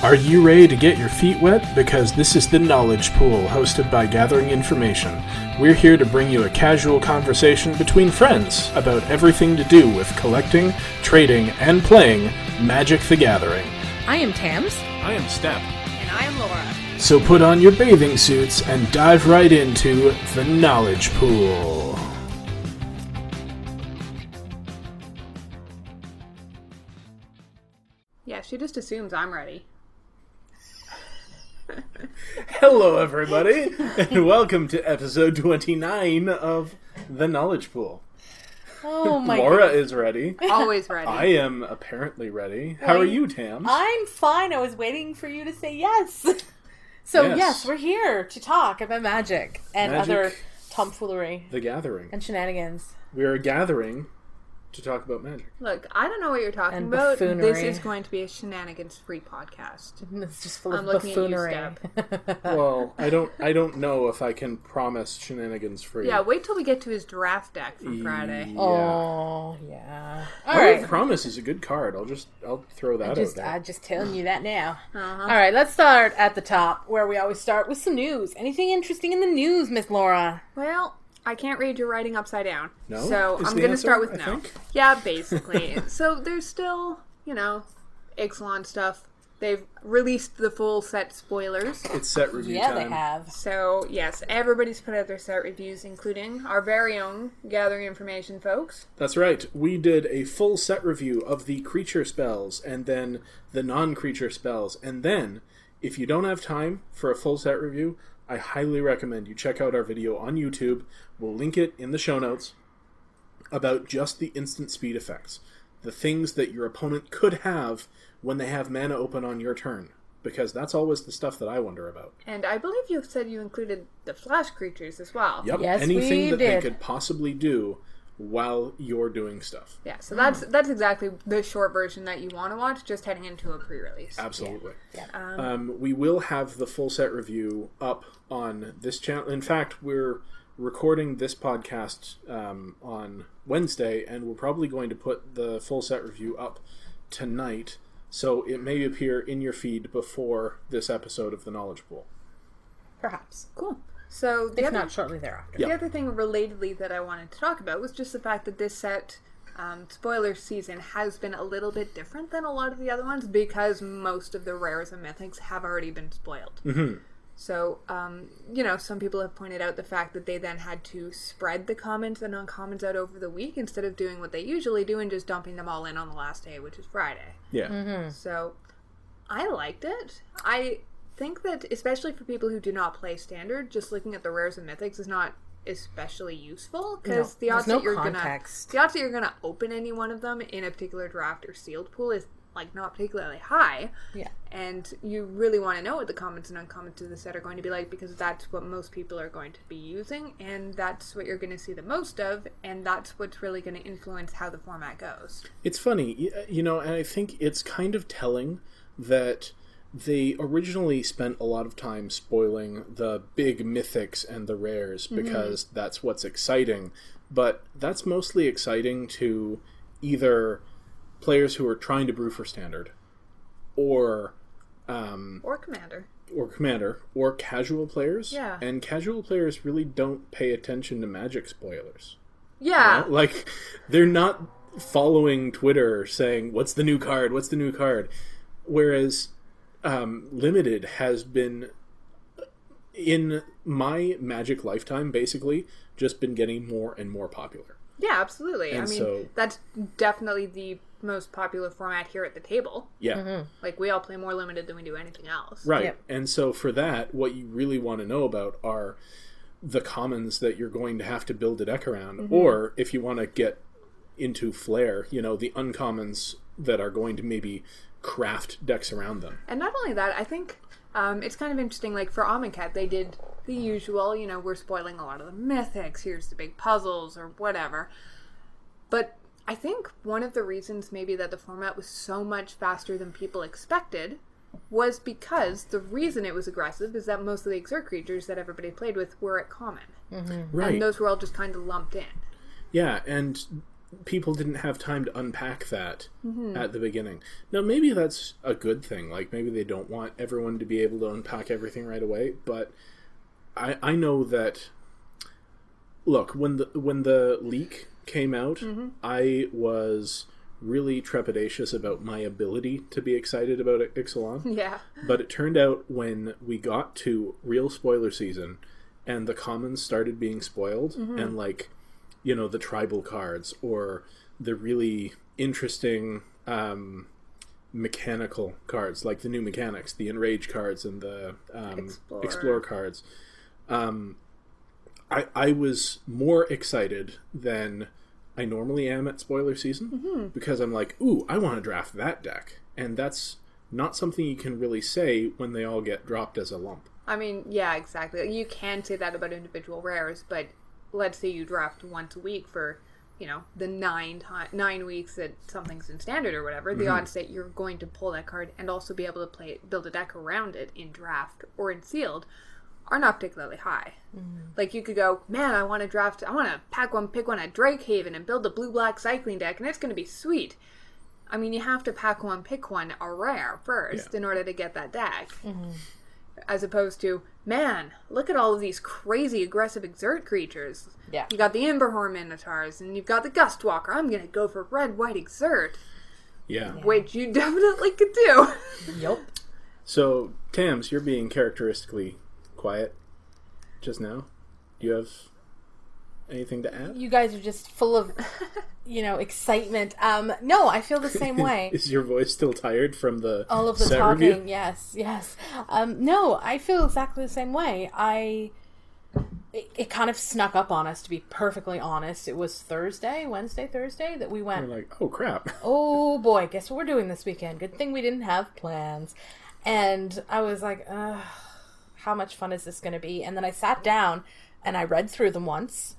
Are you ready to get your feet wet? Because this is the Knowledge Pool, hosted by Gathering Information. We're here to bring you a casual conversation between friends about everything to do with collecting, trading, and playing Magic the Gathering. I am Tams. I am Step. And I am Laura. So put on your bathing suits and dive right into the Knowledge Pool. Yeah, she just assumes I'm ready. Hello, everybody, and welcome to episode 29 of the Knowledge Pool. Oh my Laura is ready. Always ready. I am apparently ready. How are you, Tams? I'm fine. I was waiting for you to say yes. So yes, we're here to talk about magic and other tomfoolery. The Gathering. And shenanigans. We are gathering to talk about magic. Look, I don't know what you're talking And about. buffoonery. This is going to be a shenanigans-free podcast. It's just full I'm of looking buffoonery. at you, Well, I don't know if I can promise shenanigans free. Yeah, wait till we get to his draft deck from Friday. Yeah. Oh, yeah. All All right. right. Promise is a good card. I'll throw that out there. I'm just telling you that now. Uh-huh. All right, let's start at the top, where we always start with some news. Anything interesting in the news, Miss Laura? Well, I can't read your writing upside down. No? So Is I'm the going to answer, start with I no. think? Yeah, basically. So there's still, Ixalan stuff. They've released the full set spoilers. It's set review Yeah, time. they have. So, yes, everybody's put out their set reviews, including our very own Gathering Information folks. That's right. We did a full set review of the creature spells and then the non-creature spells. And then, if you don't have time for a full set review, I highly recommend you check out our video on YouTube. We'll link it in the show notes about just the instant speed effects. The things that your opponent could have when they have mana open on your turn. Because that's always the stuff that I wonder about. And I believe you said you included the flash creatures as well. Yep, Yes, anything we that they did. could possibly do while you're doing stuff. Yeah, so that's exactly the short version that you want to watch, just heading into a pre-release. Absolutely. Yeah. We will have the full set review up on this channel. In fact, we're recording this podcast on Wednesday, and we're probably going to put the full set review up tonight, so it may appear in your feed before this episode of the Knowledge Pool. Perhaps. Cool. So If not, shortly thereafter. Yeah. the other thing relatedly that I wanted to talk about was just the fact that this set spoiler season has been a little bit different than a lot of the other ones because most of the rares and mythics have already been spoiled. Mm-hmm. So, some people have pointed out the fact that they then had to spread the commons and uncommons out over the week instead of doing what they usually do and just dumping them all in on the last day, which is Friday. Yeah. Mm-hmm. So, I liked it. I think that, especially for people who do not play Standard, just looking at the rares and mythics is not especially useful because the odds that you're gonna open any one of them in a particular draft or sealed pool is not particularly high. Yeah. And you really want to know what the commons and uncommons to the set are going to be like because that's what most people are going to be using and that's what you're going to see the most of and that's what's really going to influence how the format goes. It's funny, and I think it's kind of telling that they originally spent a lot of time spoiling the big mythics and the rares because that's what's exciting, but that's mostly exciting to either players who are trying to brew for Standard or Commander or casual players. Yeah. And casual players really don't pay attention to Magic spoilers. Yeah. You know? They're not following Twitter saying, what's the new card? What's the new card? Whereas Limited has been, in my Magic lifetime, basically, just been getting more and more popular. Yeah, absolutely. And that's definitely the most popular format here at the table. Yeah. We all play more Limited than we do anything else. Right. Yep. And so for that, what you really want to know about are the commons that you're going to have to build a deck around. Or if you want to get into flair, the uncommons that are going to maybe craft decks around them. And not only that, I think it's kind of interesting, for Amonkhet, they did the usual, we're spoiling a lot of the mythics, here's the big puzzles, or whatever. But I think one of the reasons maybe that the format was so much faster than people expected was because the reason it was aggressive is that most of the Exert creatures that everybody played with were at common. Right. And those were all just kind of lumped in. Yeah, and people didn't have time to unpack that at the beginning. Now, maybe that's a good thing. Like, maybe they don't want everyone to be able to unpack everything right away. But I know that, look, when the leak came out, I was really trepidatious about my ability to be excited about Ixalan. Yeah. But it turned out when we got to real spoiler season and the commons started being spoiled and, like, you know, the tribal cards or the really interesting mechanical cards, like the new mechanics, the Enrage cards and the Explore cards. I was more excited than I normally am at spoiler season because I'm like, ooh, I want to draft that deck. And that's not something you can really say when they all get dropped as a lump. I mean, yeah, exactly. You can say that about individual rares, but let's say you draft once a week for, you know, the 9 weeks that something's in standard or whatever, the odds that you're going to pull that card and also be able to build a deck around it in draft or in sealed are not particularly high. Like, you could go, man, I want to pick one at Drakehaven and build a blue-black cycling deck, and it's going to be sweet. I mean, you have to pick one a rare first in order to get that deck. As opposed to, man, look at all of these crazy aggressive exert creatures. Yeah. You got the Emberhorn Minotaurs, and you've got the Gustwalker. I'm going to go for red-white exert. Yeah. Which you definitely could do. Yep. So, Tams, you're being characteristically quiet just now. Do you have anything to add? You guys are just full of, you know, excitement. No, I feel the same way. Is your voice still tired from all of the set talking? review? Yes. No, I feel exactly the same way. It kind of snuck up on us, to be perfectly honest. It was Wednesday, Thursday, that we went, We're like, oh crap. oh boy, guess what we're doing this weekend? Good thing we didn't have plans. And I was like, how much fun is this going to be? And then I sat down and I read through them once.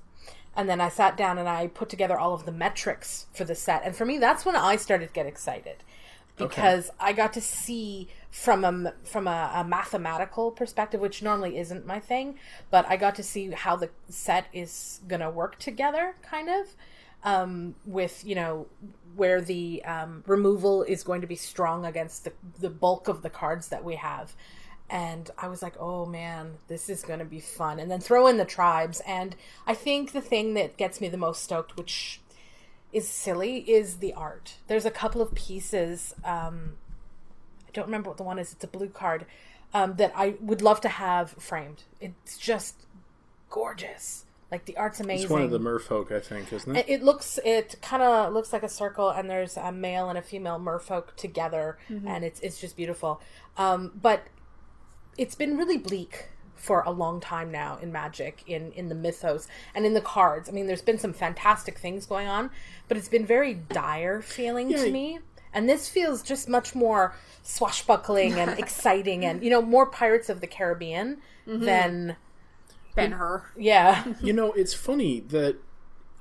And then I sat down and I put together all of the metrics for the set. And for me, that's when I started to get excited. Because I got to see from a mathematical perspective, which normally isn't my thing, but I got to see how the set is going to work together, kind of, with, you know, where the removal is going to be strong against the bulk of the cards that we have. And I was like, oh man, this is going to be fun. And then throw in the tribes. And I think the thing that gets me the most stoked, which is silly, is the art. There's a couple of pieces, I don't remember what the one is, it's a blue card, that I would love to have framed. It's just gorgeous. Like, the art's amazing. It's one of the merfolk, I think, isn't it? It kind of looks like a circle, and there's a male and a female merfolk together, and it's just beautiful. But it's been really bleak for a long time now in Magic, in the mythos, and in the cards. I mean, there's been some fantastic things going on, but it's been very dire feeling to me. And this feels just much more swashbuckling and exciting and, you know, more Pirates of the Caribbean than Ben-Hur. Yeah. You know, it's funny that,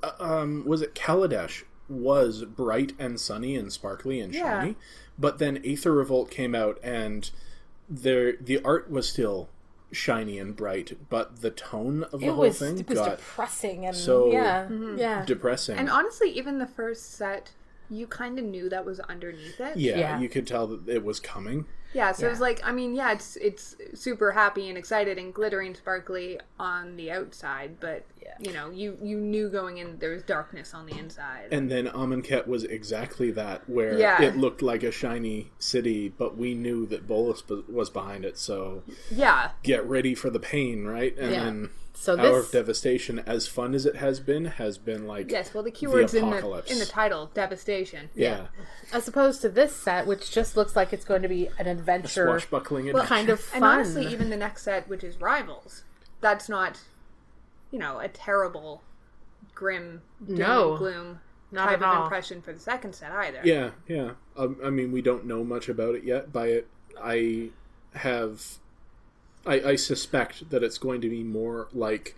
was it Kaladesh was bright and sunny and sparkly and shiny, but then Aether Revolt came out and the art was still shiny and bright, but the tone of the whole thing got depressing and so depressing. And honestly, even the first set, you kind of knew that was underneath it. Yeah, you could tell that it was coming. Yeah, so it was like, I mean, yeah, it's super happy and excited and glittering sparkly on the outside, but, you know, you knew going in there was darkness on the inside. And then Amonkhet was exactly that, where it looked like a shiny city, but we knew that Bolas was behind it, so get ready for the pain, right? And then Hour of Devastation, as fun as it has been like yes, well, the keyword's the in the title, devastation. Yeah. As opposed to this set, which just looks like it's going to be an adventure, swashbuckling adventure. Kind of fun. And honestly, even the next set, which is Rivals, that's not, you know, a terrible, grim, doom and gloom type of impression for the second set either. Yeah. I mean, we don't know much about it yet. I suspect that it's going to be more like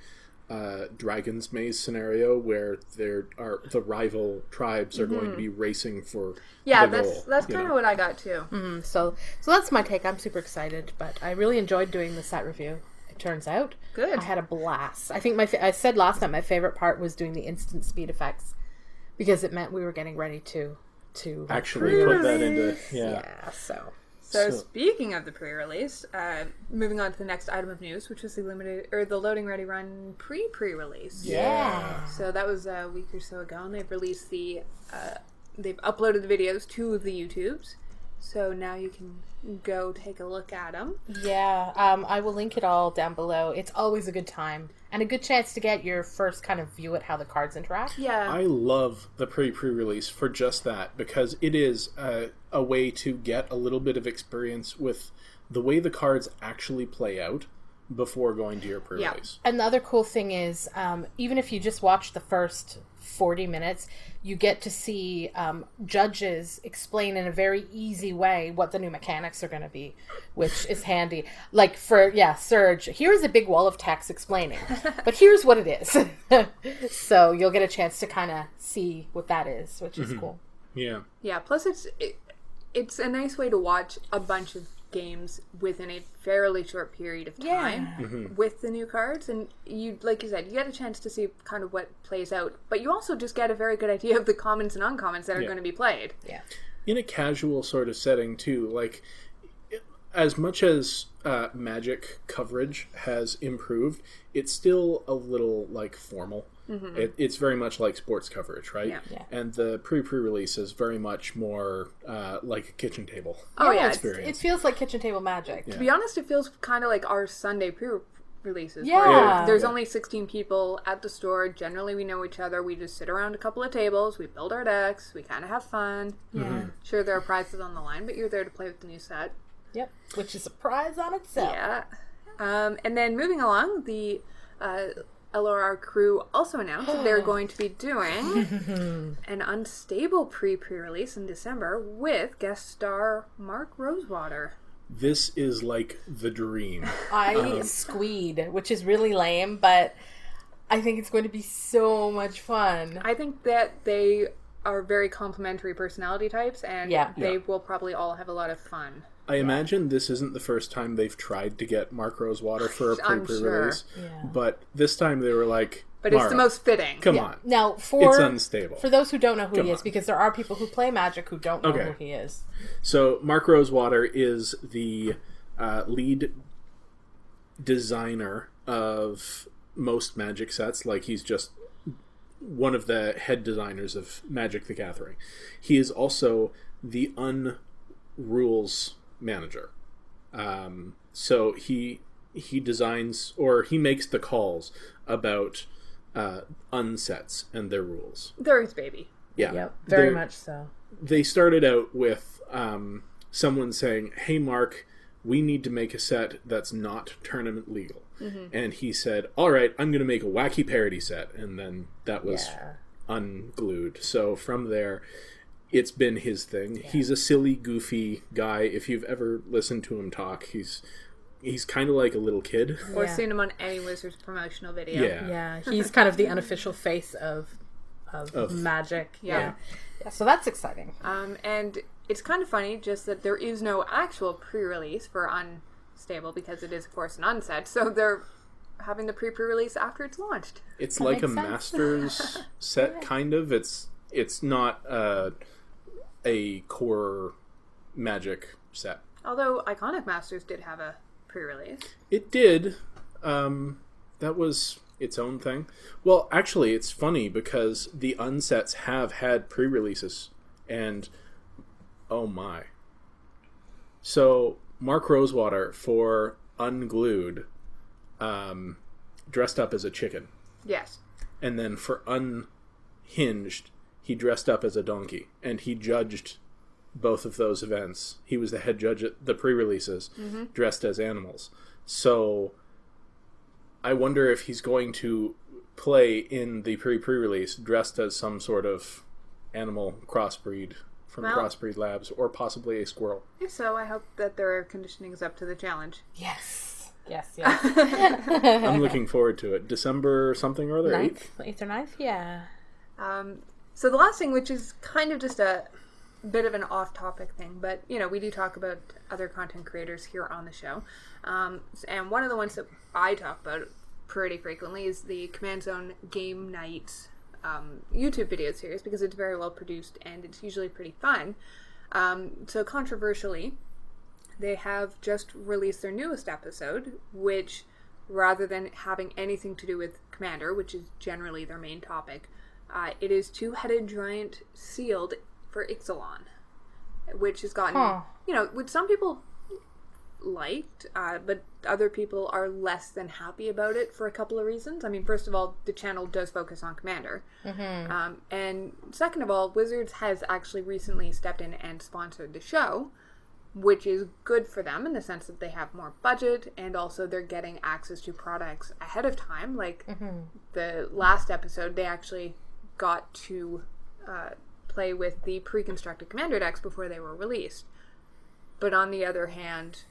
Dragon's Maze scenario, where the rival tribes are going to be racing for the goal. That's kind of what I got too. Mm-hmm. So that's my take. I'm super excited, but I really enjoyed doing the set review. It turns out good. I had a blast. I think I said last night my favorite part was doing the instant speed effects, because it meant we were getting ready to Actually put that into... yeah. So speaking of the pre-release, moving on to the next item of news, which was the Loading Ready Run pre-release. Yeah. So that was a week or so ago, and they've released they've uploaded the videos to the YouTubes. So now you can go take a look at them. Yeah, I will link it all down below. It's always a good time and a good chance to get your first kind of view at how the cards interact. Yeah. I love the pre-release for just that, because it is a way to get a little bit of experience with the way the cards actually play out before going to your pre-release. Yeah. And the other cool thing is, even if you just watch the first 40 minutes, you get to see judges explain in a very easy way what the new mechanics are going to be, which is handy. Like for, Surge, here's a big wall of text explaining, but here's what it is. So you'll get a chance to kind of see what that is, which is cool. Yeah. Yeah, plus it's a nice way to watch a bunch of games within a fairly short period of time with the new cards, and you, like you said, you get a chance to see kind of what plays out, but you also just get a very good idea of the commons and uncommons that are going to be played. Yeah. In a casual sort of setting too, like as much as Magic coverage has improved, it's still a little like formal. It's very much like sports coverage, right? Yeah. And the pre-release is very much more like a kitchen table. Oh yeah, It feels like kitchen table Magic. to be honest, it feels kind of like our Sunday pre-releases. Yeah. where there's only 16 people at the store. Generally, we know each other. We just sit around a couple of tables. We build our decks. We kind of have fun. Yeah. Sure, there are prizes on the line, but you're there to play with the new set. Yep. Which is a prize on itself. Yeah. And then moving along, the LRR crew also announced that they're going to be doing an Unstable pre-release in December with guest star Mark Rosewater. This is like the dream. I squeed, which is really lame, but I think it's going to be so much fun. I think that they are very complementary personality types, and they will probably all have a lot of fun. I imagine this isn't the first time they've tried to get Mark Rosewater for a pre-release, sure. but this time they were like, but it's the most fitting. Come on. Now, it's Unstable. For those who don't know who he is, because there are people who play Magic who don't know who he is. So Mark Rosewater is the lead designer of most Magic sets. Like, he's just one of the head designers of Magic the Gathering. He is also the unrules manager. So he designs, or he makes the calls about unsets and their rules. They're his baby. Yeah. Yep, very much so. They started out with someone saying, "Hey Mark, we need to make a set that's not tournament legal." And he said, "All right, I'm going to make a wacky parody set." And then that was unglued. So from there, it's been his thing. He's a silly, goofy guy. If you've ever listened to him talk, he's kind of like a little kid. Or seen him on any Wizards promotional video. Yeah, he's kind of the unofficial face of Magic. Yeah. So that's exciting. And it's kind of funny just that there is no actual pre-release for Unstable, because it is, of course, an unset. So they're having the pre-release after it's launched. It's That like a makes sense. Masters set, kind of. It's not a core Magic set. Although Iconic Masters did have a pre-release. It did. That was its own thing. Well, actually, it's funny because the unsets have had pre-releases, and oh my. So, Mark Rosewater, for Unglued, dressed up as a chicken. Yes. And then for Unhinged, he dressed up as a donkey, and he judged both of those events. He was the head judge at the pre-releases, dressed as animals. So I wonder if he's going to play in the pre-release dressed as some sort of animal crossbreed from Crossbreed Labs, or possibly a squirrel. If so, I hope that their conditioning is up to the challenge. Yes. I'm looking forward to it. December something or other, 8th or 9th, yeah. So the last thing, which is kind of just a bit of an off-topic thing, but, we do talk about other content creators here on the show. And one of the ones that I talk about pretty frequently is the Command Zone Game Night YouTube video series because it's very well produced and it's usually pretty fun. So controversially, they have just released their newest episode, which, rather than having anything to do with Commander, which is generally their main topic, it is two-headed giant sealed for Ixalan, which has gotten, which some people liked, but other people are less than happy about it for a couple of reasons. I mean, first of all, the channel does focus on Commander. And second of all, Wizards has actually recently stepped in and sponsored the show, which is good for them in the sense that they have more budget, and also they're getting access to products ahead of time. Like the last episode, they actually got to play with the pre-constructed Commander decks before they were released. But on the other hand,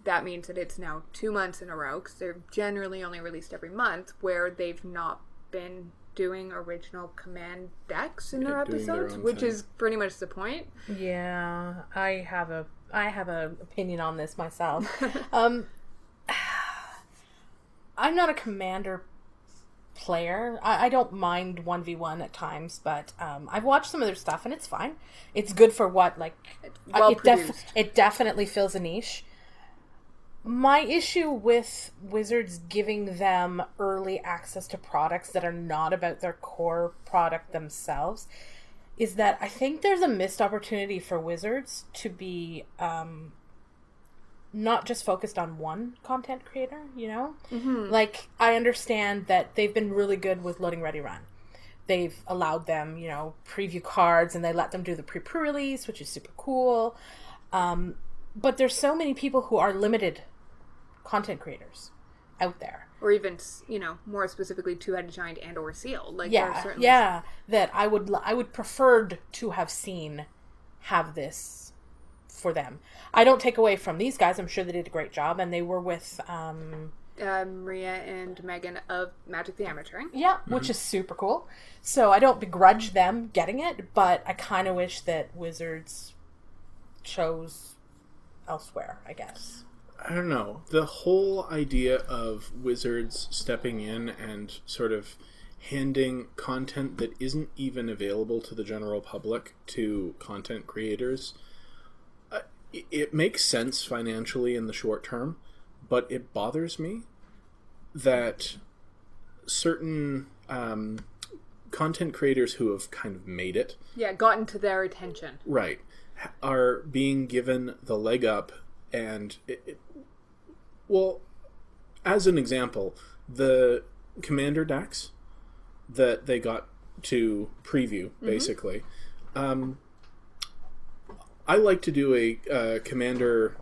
that means that it's now 2 months in a row, because they're generally only released every month, where they've not been doing original command decks in their episodes, which is pretty much the point. Yeah, I have an opinion on this myself. I'm not a Commander player. I don't mind 1v1 at times, but I've watched some of their stuff and it's fine. It's good for what, like, it definitely fills a niche. My issue with Wizards giving them early access to products that are not about their core product themselves is that I think there's a missed opportunity for Wizards to be not just focused on one content creator, you know? Like, I understand that they've been really good with Loading Ready Run. They've allowed them, preview cards, and they let them do the pre-release, which is super cool. But there's so many people who are limited content creators out there. Or even, more specifically, Two-Headed Giant and or Sealed. Like, that I would prefer to have seen have this for them. I don't take away from these guys. I'm sure they did a great job, and they were with Maria and Megan of Magic the Amateuring. Yeah, which is super cool. So I don't begrudge them getting it, but I kind of wish that Wizards chose elsewhere, I guess. I don't know. The whole idea of Wizards stepping in and sort of handing content that isn't even available to the general public to content creators, it makes sense financially in the short term, but it bothers me that certain content creators who have kind of made it, gotten to their attention, right, are being given the leg up. And well, as an example, the Commander decks that they got to preview, basically, I like to do a Commander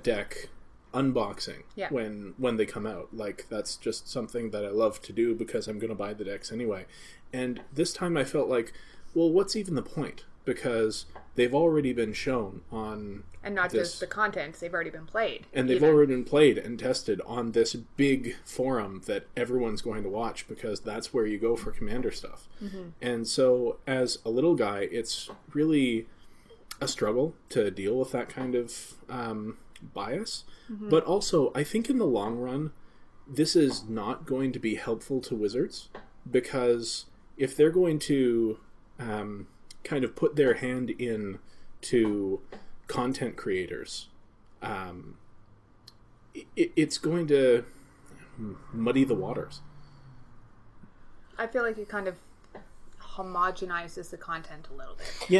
deck unboxing when they come out. Like, that's just something that I love to do because I'm going to buy the decks anyway. And this time I felt like, well, what's even the point? Because they've already been shown on... And not just the contents, they've already been played. And they've already been played and tested on this big forum that everyone's going to watch, because that's where you go for Commander stuff. And so, as a little guy, it's really a struggle to deal with that kind of bias. But also, I think in the long run, this is not going to be helpful to Wizards, because if they're going to kind of put their hand in to content creators, it's going to muddy the waters. I feel like it kind of homogenizes the content a little bit.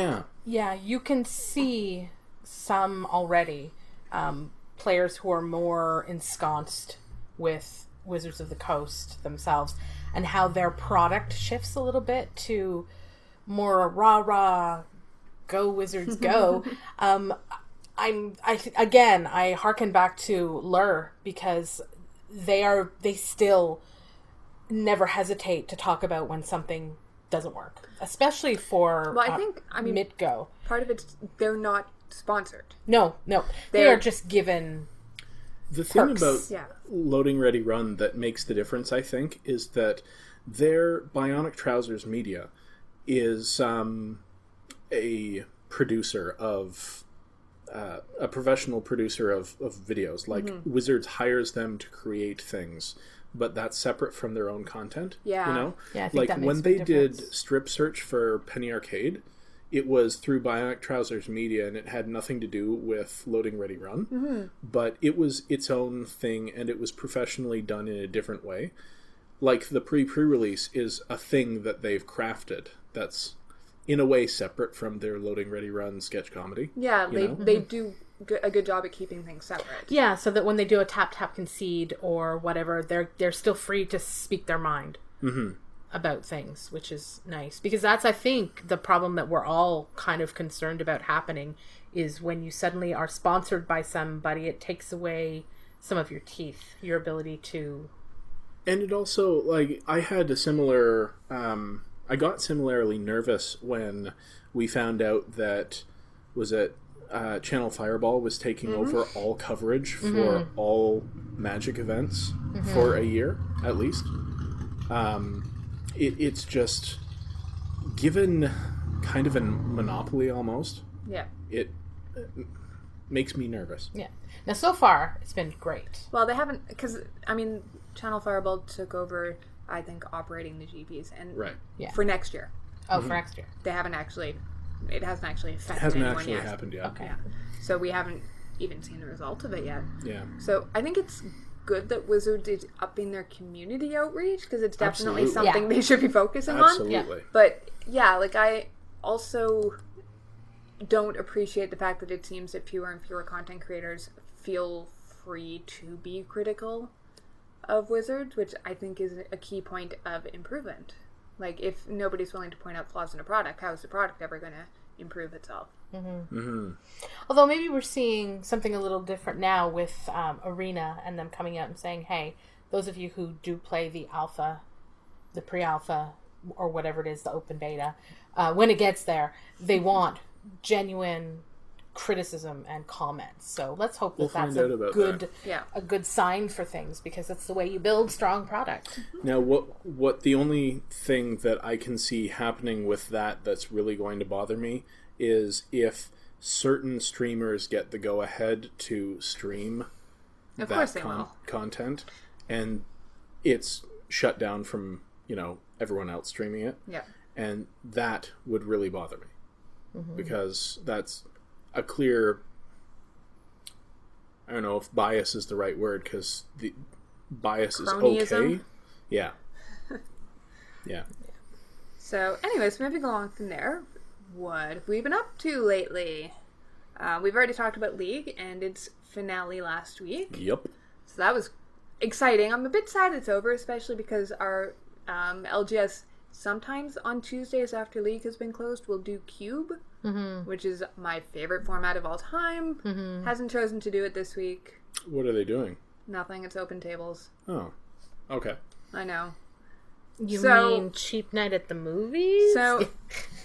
Yeah, you can see some already players who are more ensconced with Wizards of the Coast themselves, and how their product shifts a little bit to more rah-rah, go Wizards, go. I hearken back to Lur, because they still never hesitate to talk about when something doesn't work, especially for mid-go. Part of it's they're not sponsored. No, they are just given the thing perks. About Loading Ready Run that makes the difference, I think, is that their Bionic Trousers Media is a producer of a professional producer of videos. Like, Wizards hires them to create things but that's separate from their own content. Yeah. You know? Yeah, I think like that makes when a they big did difference. Strip Search for Penny Arcade, it was through Bionic Trousers Media, and it had nothing to do with Loading Ready Run. Mm-hmm. But it was its own thing, and it was professionally done in a different way. Like the pre-release is a thing that they've crafted that's in a way separate from their Loading Ready Run sketch comedy. Yeah, you know? they do a good job at keeping things separate. Yeah, so that when they do a tap concede or whatever, they're still free to speak their mind about things, which is nice. Because that's, I think, the problem that we're all kind of concerned about happening is when you suddenly are sponsored by somebody, it takes away some of your teeth, your ability to... And it also, like, I had a similar... I got similarly nervous when we found out that, was it Channel Fireball was taking over all coverage for all Magic events for a year, at least. It's just, given kind of a monopoly almost, Yeah. it makes me nervous. Yeah. Now, so far, it's been great. Well, they haven't, because, I mean, Channel Fireball took over, I think, operating the GPs, and Right. Yeah. for next year. Oh, for next year. They haven't actually, it hasn't actually It affected hasn't anyone actually yet. happened yet. Okay. Yeah. So we haven't even seen the result of it yet. Yeah. So I think it's good that Wizards is upping their community outreach, because it's definitely Absolutely. something they should be focusing on. Absolutely. But yeah, like I also don't appreciate the fact that it seems that fewer and fewer content creators feel free to be critical of Wizards, which I think is a key point of improvement. Like, if nobody's willing to point out flaws in a product, how is the product ever going to improve itself? Although maybe we're seeing something a little different now with Arena and them coming out and saying, hey, those of you who do play the alpha, the pre-alpha, or whatever it is, the open beta, when it gets there, they want genuine criticism and comments. So let's hope that We'll that's find out about that. a good sign for things, because that's the way you build strong product. Now, what the only thing that I can see happening with that's really going to bother me is if certain streamers get the go-ahead to stream Of that course they will. content, and it's shut down from, everyone else streaming it. Yeah. And that would really bother me. Because that's a clear... I don't know if bias is the right word, because the bias is okay. Cronyism? Yeah. Yeah. So, anyways, moving along from there, what have we been up to lately? We've already talked about League and its finale last week. Yep. So that was exciting. I'm a bit sad it's over, especially because our LGS sometimes on Tuesdays after League has been closed will do Cube, which is my favorite format of all time. Hasn't chosen to do it this week. What are they doing? Nothing. It's open tables. Oh. Okay. I know. You So- mean cheap night at the movies? So,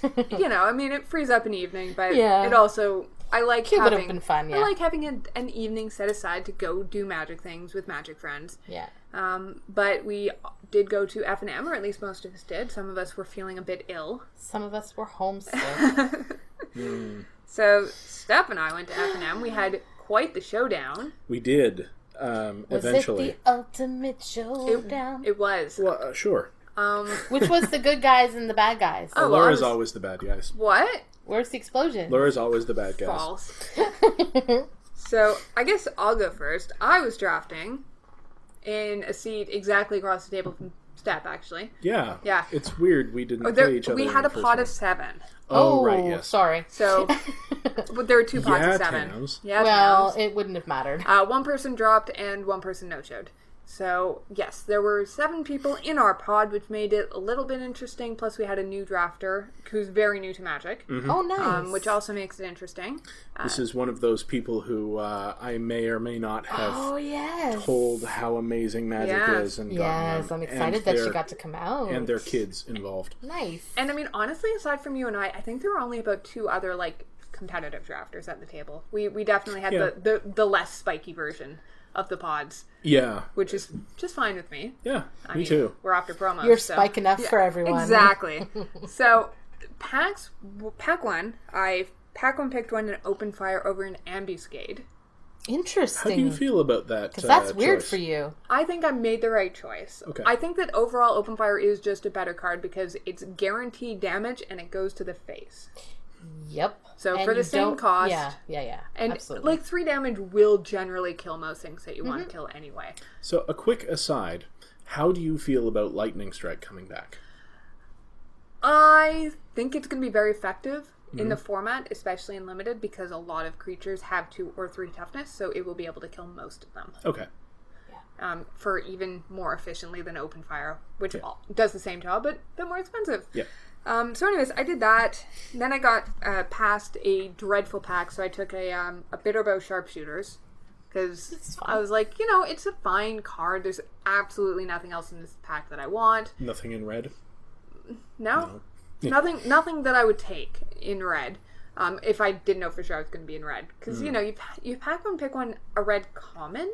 I mean, it frees up an evening, but Yeah. it also... I like Cube would having have been fun, yeah. I like having an evening set aside to go do magic things with magic friends. Yeah. But we did go to F&M, or at least most of us did. Some of us were feeling a bit ill. Some of us were homesick. So Steph and I went to F&M. We had quite the showdown. We did, Was eventually. it the ultimate showdown? It was. Well, sure. Which was the good guys and the bad guys? Oh, well, Laura's always the bad guys. What? Where's the explosion? Laura's always the bad guys. False. So I guess I'll go first. I was drafting in a seat exactly across the table from Steph, actually. Yeah. Yeah. It's weird we didn't There- play each other. we in had the a first pot one. of 7. Oh, right, yes. Sorry. So but there were 2 pots Yeah, of 7. Tams. Yeah, Well, Tams. it wouldn't have mattered. One person dropped and one person no-showed. So, yes, there were 7 people in our pod, which made it a little bit interesting. Plus, we had a new drafter who's very new to Magic, Oh, nice. which also makes it interesting. This is one of those people who I may or may not have Oh, yes. told how amazing Magic Yeah. is. And Yes, gotten I'm them, excited and that she their- got to come out. And their kids involved. Nice. And, I mean, honestly, aside from you and I think there were only about 2 other, competitive drafters at the table. We definitely had Yeah. the less spiky version of the pods, Yeah. which is just fine with me. Yeah, I me mean, too. We're after promos. You're so- spike enough for everyone. Exactly. So, pack one picked one in open fire over an ambuscade. Interesting. How do you feel about that? Because that's weird choice? for you. I think I made the right choice. Okay. I think that overall Open Fire is just a better card because it's guaranteed damage and it goes to the face. Yep. So And for the you same don't- cost, Yeah. and Absolutely. like 3 damage will generally kill most things that you want to kill anyway. So, a quick aside: how do you feel about Lightning Strike coming back? I think it's going to be very effective in the format, especially in Limited, because a lot of creatures have 2 or 3 toughness, so it will be able to kill most of them. Okay. For even more efficiently than Open Fire, which does the same job, but a bit more expensive. Yeah. So anyways, I did that. Then I got past a dreadful pack, so I took a Bitterbow Sharpshooters. Because I was like, it's a fine card. There's absolutely nothing else in this pack that I want. Nothing in red? No. Nothing that I would take in red. If I didn't know for sure I was going to be in red. Because, you pack one, pick one, a red common.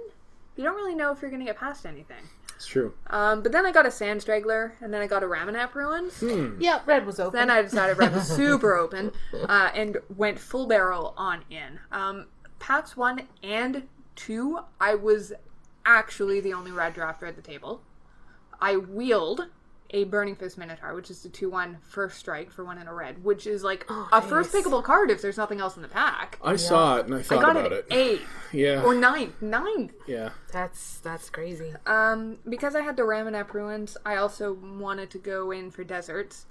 You don't really know if you're going to get past anything. It's true. But then I got a Sand Straggler, and then I got a Ramanap Ruins. Yeah, red was open. Then I decided red was super open, and went full barrel on in. Packs 1 and 2, I was actually the only red drafter at the table. I wheeled a Burning Fist Minotaur, which is the 2/1 first strike for 1 and a red, which is like a first pickable card if there's nothing else in the pack. I saw it and I thought I got about it it. 8. Yeah. Or 9. Yeah. That's crazy. Because I had the Ramanap Ruins, I also wanted to go in for deserts.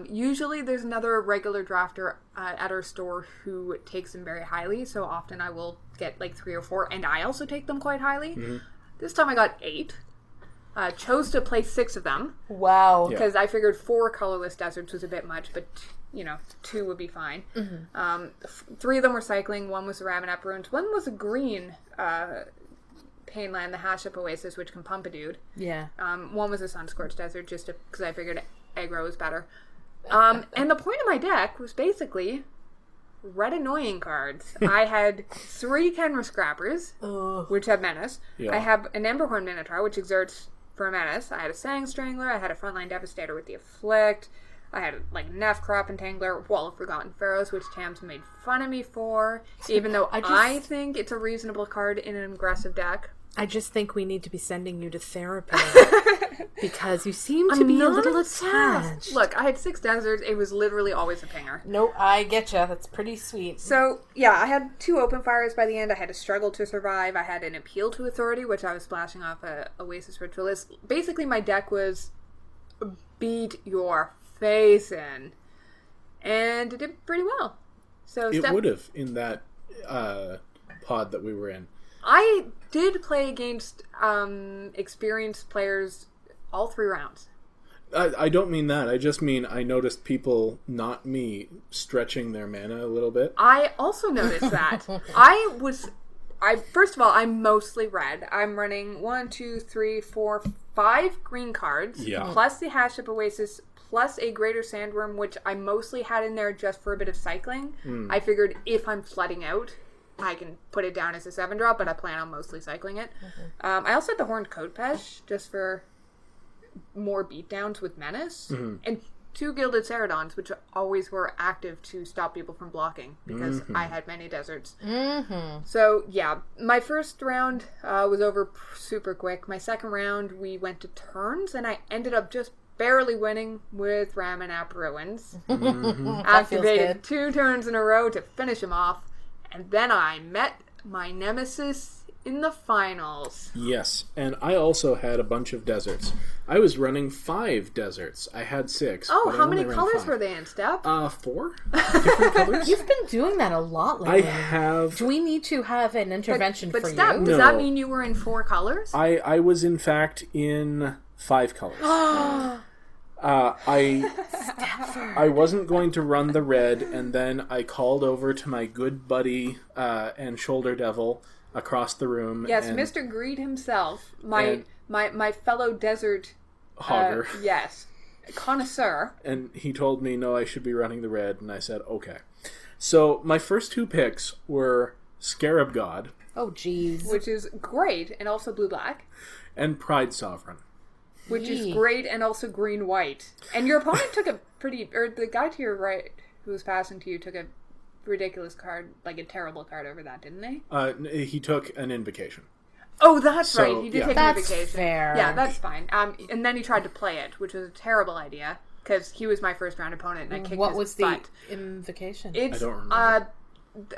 Usually there's another regular drafter at our store who takes them very highly, so often I will get like 3 or 4, and I also take them quite highly. This time I got 8. Chose to play 6 of them. Wow. Because I figured 4 colorless deserts was a bit much, but 2 would be fine. 3 of them were cycling. 1 was the Ramanap Ruins. 1 was a green Painland, the Hash Up Oasis, which can pump a dude. Yeah. 1 was a Sunscorched Desert, just because I figured aggro was better. And the point of my deck was basically red annoying cards. I had 3 Kenra Scrappers, which have Menace. Yeah. I have an Emberhorn Minotaur, which exerts for a Menace. I had a Sang Strangler. I had a Frontline Devastator with the Afflict. I had like Neff Crop Entangler, Wall of Forgotten Pharaohs, which Tams made fun of me for, even though I think it's a reasonable card in an aggressive deck. I just think we need to be sending you to therapy because you seem to be a little attached. Look, I had 6 deserts. It was literally always a pinger. No, I get you. That's pretty sweet. So, yeah, I had 2 Open Fires by the end. I had a Struggle to Survive. I had an Appeal to Authority, which I was splashing off a Oasis Ritualist. Basically, my deck was beat your face in. And it did pretty well. So It would have in that pod that we were in. I did play against experienced players all 3 rounds. I don't mean that. I just mean I noticed people, not me, stretching their mana a little bit. I also noticed that. First of all, I'm mostly red. I'm running 1, 2, 3, 4, 5 green cards, plus the Hash Up Oasis, plus a Greater Sandworm, which I mostly had in there just for a bit of cycling. I figured if I'm flooding out, I can put it down as a 7-drop, but I plan on mostly cycling it. I also had the Horned Coatpesh, just for more beatdowns with Menace. And 2 Gilded Ceradons, which always were active to stop people from blocking, because I had many deserts. So, yeah, my first round was over super quick. My second round, we went to turns, and I ended up just barely winning with Ramanap Ruins. Activated 2 turns in a row to finish him off. And then I met my nemesis in the finals. Yes, and I also had a bunch of deserts. I was running 5 deserts. I had 6. Oh, but I how only many ran colors 5. were they in, Step? 4 different colors. You've been doing that a lot lately. I have. Do we need to have an intervention but for Step, you? does No. that mean you were in 4 colors? I was in fact in 5 colors. I wasn't going to run the red, and then I called over to my good buddy and shoulder devil across the room. Yes, and Mr. Greed himself, my fellow desert Hogger. yes, connoisseur. And he told me, no, I should be running the red, and I said, okay. So my first 2 picks were Scarab God Oh, jeez. Which is great, and also blue-black. and Pride Sovereign. Which is great, and also green-white. And your opponent took a pretty... Or the guy to your right who was passing to you took a ridiculous card, like a terrible card over that, didn't they? He took an invocation. Oh, that's So, right. He did yeah. take That's an invocation. fair. Yeah, that's fine. And then he tried to play it, which was a terrible idea because he was my first round opponent, and I kicked What his was butt. the invocation? It's I don't remember.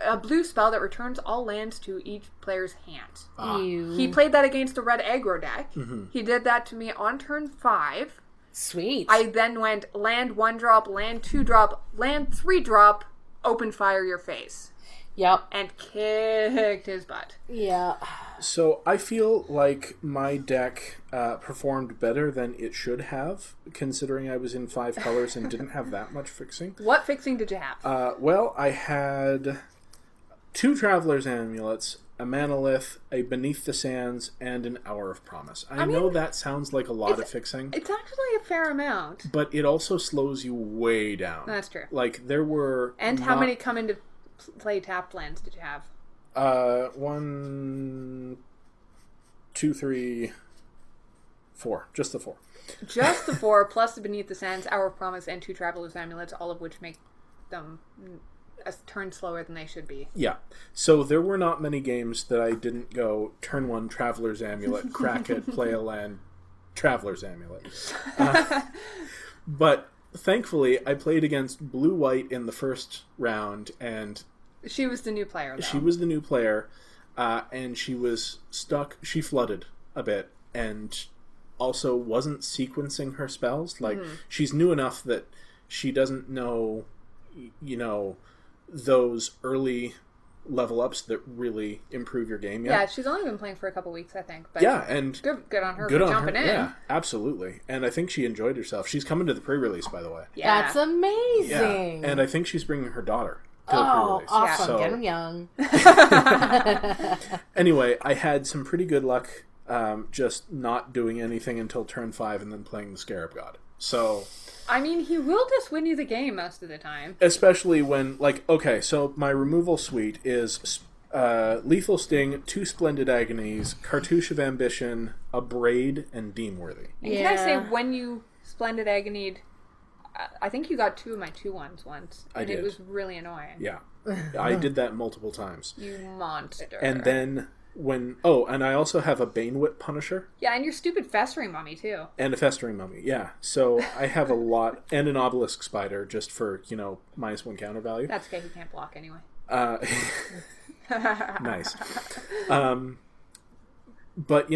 a blue spell that returns all lands to each player's hand. Ew. He played that against the red aggro deck. Mm-hmm. He did that to me on turn 5. Sweet. I then went land 1-drop, land 2-drop, land 3-drop, open fire your face, Yep. and kicked his butt. Yeah. So I feel like my deck performed better than it should have, considering I was in 5 colors and didn't have that much fixing. What fixing did you have? Well, I had 2 Traveler's Amulets, a Manolith, a Beneath the Sands, and an Hour of Promise. I know that sounds like a lot of fixing, It's actually a fair amount. but it also slows you way down. That's true. Like, there were... And how many come into play tapped lands did you have? 1, 2, 3, 4. Just the 4. Just the 4, plus the Beneath the Sands, Hour of Promise, and 2 Traveler's Amulets, all of which make them a turn slower than they should be. Yeah. So there were not many games that I didn't go turn 1 Traveler's Amulet, crack it, play a land, Traveler's Amulet. But thankfully, I played against Blue-White in the first round, and She was the new player, though. she was the new player, and she was stuck. She flooded a bit, and also wasn't sequencing her spells. Like, she's new enough that she doesn't know, those early level ups that really improve your game yet. Yeah, she's only been playing for a couple weeks, I think. But Yeah, and good on her good for on jumping her. in. Yeah, absolutely. And I think she enjoyed herself. She's coming to the pre-release, by the way. Yeah. That's amazing. Yeah, and I think she's bringing her daughter to the Oh, pre-release. awesome. So, Get 'em young. anyway, I had some pretty good luck just not doing anything until turn 5 and then playing the Scarab God. So, I mean, he will just win you the game most of the time. especially when, okay, so my removal suite is Lethal Sting, 2 Splendid Agonies, Cartouche of Ambition, a Braid, and Deemworthy. And can I say, when you Splendid Agonied, I think you got 2 of my 2-1s once. I And did. it was really annoying. Yeah. I did that multiple times. You monster. And then and I also have a Banewhip Punisher Yeah, and your stupid festering mummy, too. and a Festering Mummy. Yeah. So I have a lot, and an Obelisk Spider just for, -1 counter value. That's okay, he can't block anyway. Nice. But,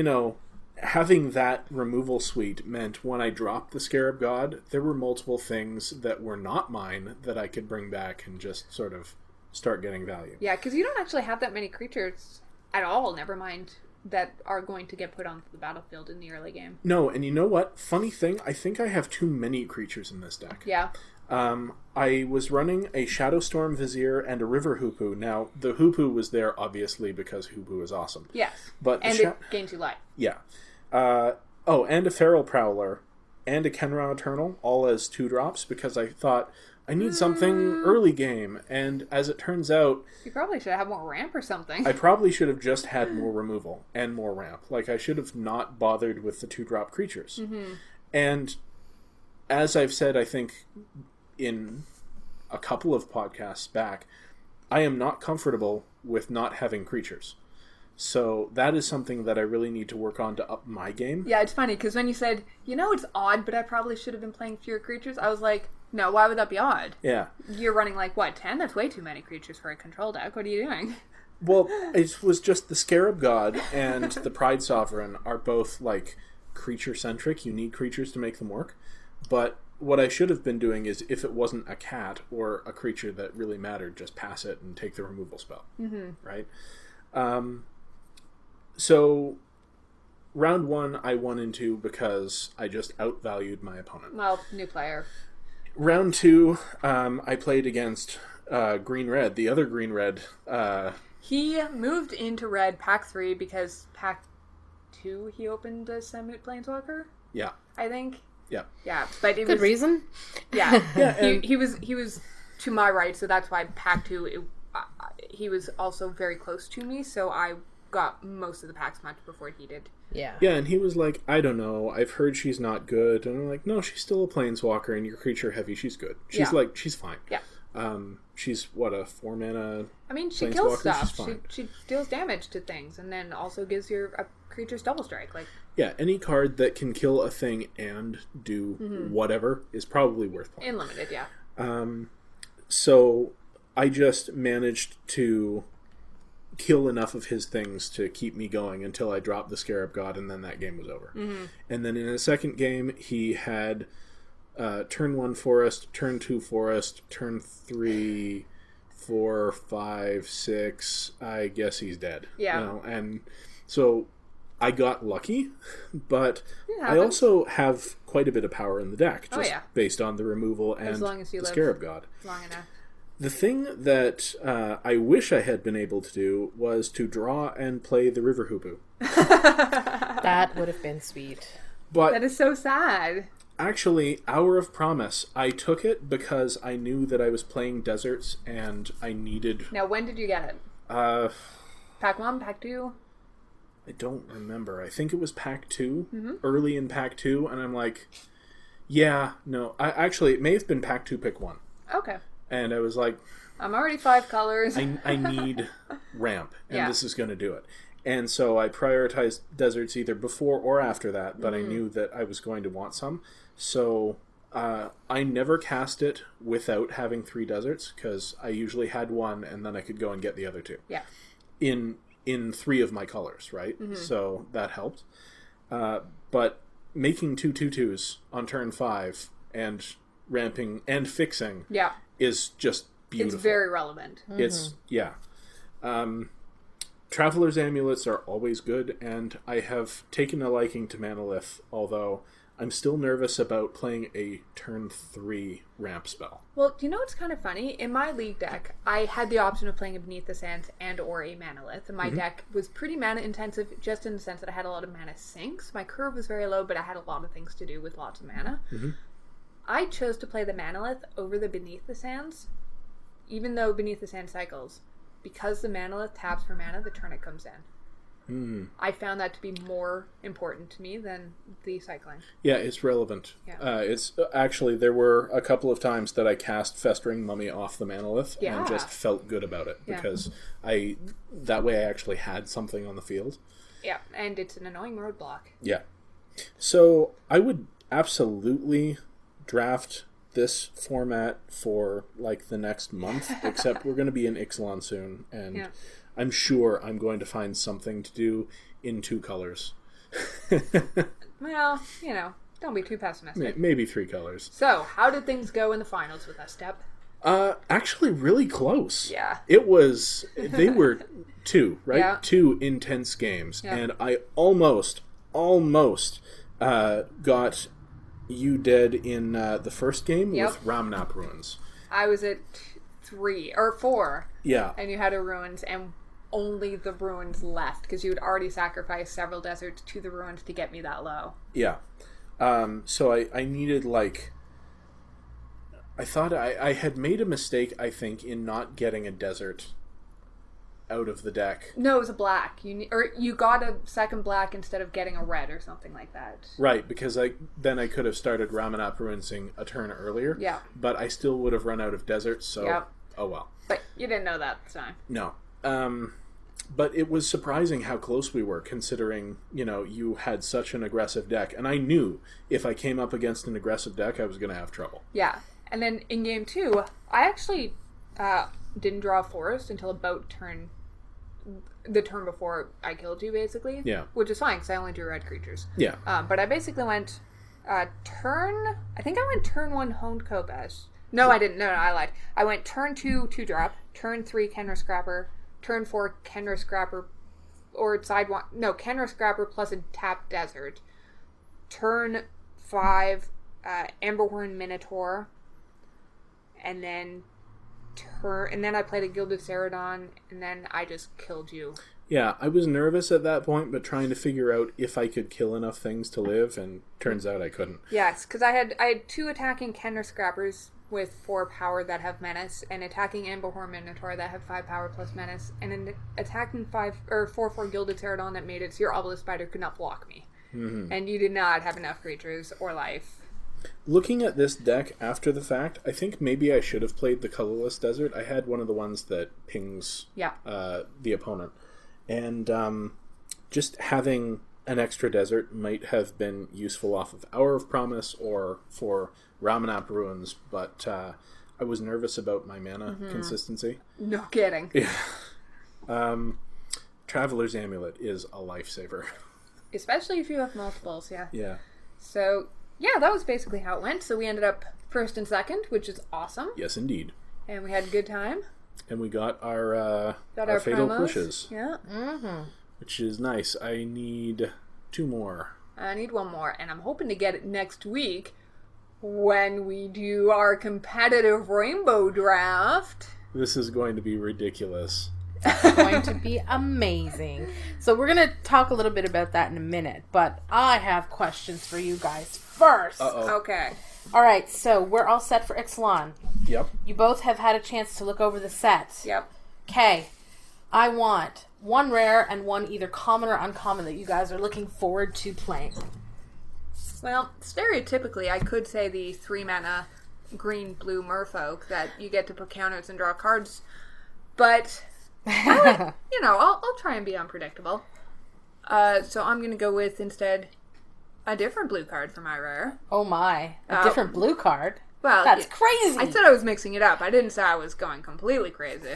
having that removal suite meant when I dropped the Scarab God, there were multiple things that were not mine that I could bring back and just sort of start getting value. Yeah, because you don't actually have that many creatures at all, never mind that are going to get put onto the battlefield in the early game. No, and you know what? Funny thing, I think I have too many creatures in this deck. Yeah. I was running a Shadowstorm Vizier and a River Hoopoe. Now, the Hoopoe was there, obviously, because Hoopoe is awesome. Yes. But And it gains you life. Yeah. And a Feral Prowler and a Kenra Eternal, all as 2 drops, because I thought, I need something early game. And as it turns out, You probably should have more ramp or something. I probably should have just had more removal and more ramp. Like, I should have not bothered with the 2-drop creatures. Mm-hmm. And as I've said, I think, in a couple of podcasts back, I am not comfortable with not having creatures. So that is something that I really need to work on to up my game. Yeah, it's funny, because when you said, it's odd, but I probably should have been playing fewer creatures, I was like, no, why would that be odd? Yeah. You're running, 10? That's way too many creatures for a control deck. What are you doing? Well, it was just the Scarab God and the Pride Sovereign are both, creature-centric. You need creatures to make them work. But what I should have been doing is, if it wasn't a cat or a creature that really mattered, just pass it and take the removal spell. Mm-hmm. Right? So, round 1 I won into because I just outvalued my opponent. Well, new player. Round 2, I played against Green-Red, the other Green-Red. He moved into red pack 3 because pack 2 he opened a Samut Planeswalker, Yeah. I think. Yeah. Yeah, but it Good was... reason. Yeah. and- he was to my right, so that's why pack 2, he was also very close to me, so I got most of the packs much before he did. Yeah. Yeah, and he was like, I don't know, I've heard she's not good. And I'm like, no, she's still a Planeswalker, and your creature heavy, she's good. She's Yeah. she's fine. Yeah. She's, what, a 4-mana I mean, she kills planeswalker? She's stuff. fine. She deals damage to things, and then also gives your creatures double strike. Like, Yeah, any card that can kill a thing and do whatever is probably worth playing. in limited, yeah. So I just managed to kill enough of his things to keep me going until I dropped the Scarab God, and then that game was over. And then in a second game, he had turn 1 forest, turn 2 forest, turn 3, 4, 5, 6. I guess he's dead. Yeah. You know? And so I got lucky, but It I happens. also have quite a bit of power in the deck, just yeah. based on the removal and long as you the live. Scarab God. Long enough. The thing that I wish I had been able to do was to draw and play the River Hoopoe. That would have been sweet. But That is so sad. actually, Hour of Promise, I took it because I knew that I was playing deserts and I needed... Now, when did you get it? Pack 1, Pack 2? I don't remember. I think it was Pack 2, early in Pack 2, and I'm like, yeah, no. Actually, it may have been Pack 2, Pick 1. Okay. And I was like, I'm already 5 colors. I need ramp, and Yeah. this is going to do it. And so I prioritized deserts either before or after that, but I knew that I was going to want some. So I never cast it without having 3 deserts, because I usually had 1, and then I could go and get the other 2. Yeah. In 3 of my colors, right? So that helped. But making 2 2/2s on turn 5 and ramping and fixing Yeah. is just beautiful. It's very relevant. It's, yeah. Traveler's Amulets are always good, and I have taken a liking to Manalith, although I'm still nervous about playing a turn 3 ramp spell. Well, do you know what's kind of funny? In my league deck, I had the option of playing a Beneath the Sands and or a Manalith, and my deck was pretty mana intensive, just in the sense that I had a lot of mana sinks. My curve was very low, but I had a lot of things to do with lots of mana. I chose to play the Manalith over the Beneath the Sands, even though Beneath the Sands cycles, because the Manalith taps for mana the turn it comes in. I found that to be more important to me than the cycling. Yeah, it's relevant. Yeah. It's actually, there were a couple of times that I cast Festering Mummy off the Manalith Yeah. and just felt good about it, Yeah. because that way I actually had something on the field. Yeah, and it's an annoying roadblock. Yeah. So I would absolutely draft this format for like the next month, except we're going to be in Ixalan soon, and Yeah. I'm sure I'm going to find something to do in 2 colors. Well, don't be too pessimistic. Maybe 3 colors. So, how did things go in the finals with us, Step? Actually really close. Yeah. They were 2, right? Yeah. 2 intense games. Yeah. And I almost got you dead in the first game Yep. with Ramnap Ruins. I was at 3 or 4, Yeah. and you had a ruins, and only the ruins left because you had already sacrificed several deserts to the ruins to get me that low. Yeah. So I needed, like... I thought I had made a mistake, I think, in not getting a desert out of the deck. No, it was a black. You got a second black instead of getting a red or something like that. Right, because then I could have started Ramanap Ruinsing a turn earlier. Yeah. But I still would have run out of deserts, so... Yep. Oh well. But you didn't know that at the time. No. But it was surprising how close we were, considering, you had such an aggressive deck. And I knew if I came up against an aggressive deck, I was going to have trouble. Yeah. And then in game 2, I actually didn't draw a forest until about the turn before I killed you, basically. Yeah. Which is fine, because I only drew red creatures. Yeah. But I basically went I think I went turn 1 Honed Kobesh. No, I didn't. No, I lied. I went turn 2 2-drop, turn 3 Kenra Scrapper, turn 4 Kenra Scrapper, or side 1. No, Kenra Scrapper plus a tapped desert. Turn 5 Amberhorn Minotaur, and then I played a Gilded Ceradon, and then I just killed you. Yeah, I was nervous at that point, but trying to figure out if I could kill enough things to live, and turns out I couldn't. Yes, because I had 2 attacking Kenra Scrappers with 4 power that have menace, and attacking Amberhorn Minotaur that have 5 power plus menace, and an attacking 4/4 Gilded Ceradon that made it so your Obelisk Spider could not block me. Mm-hmm. And you did not have enough creatures or life Looking at this deck after the fact, I think maybe I should have played the colorless desert. I had one of the ones that pings the opponent. And just having an extra desert might have been useful off of Hour of Promise or for Ramanap Ruins, but I was nervous about my mana consistency. No kidding. Yeah. Traveler's Amulet is a lifesaver. Especially if you have multiples, yeah. Yeah. So, yeah, that was basically how it went. So we ended up first and second, which is awesome. Yes, indeed. And we had a good time. And we got our fatal promos. pushes. Yeah. Which is nice. I need 2 more. I need 1 more, and I'm hoping to get it next week when we do our competitive rainbow draft. This is going to be ridiculous. It's going to be amazing. So we're going to talk a little bit about that in a minute, but I have questions for you guys first. Uh-oh. Okay. All right, so we're all set for Ixalan. Yep. You both have had a chance to look over the sets. Yep. Okay. I want 1 rare and 1 either common or uncommon that you guys are looking forward to playing. Well, stereotypically, I could say the 3-mana green-blue merfolk that you get to put counters and draw cards, but I'll try and be unpredictable. So I'm going to go with, instead, a different blue card for my rare. Oh my. A different blue card? Well, that's crazy. I said I was mixing it up. I didn't say I was going completely crazy.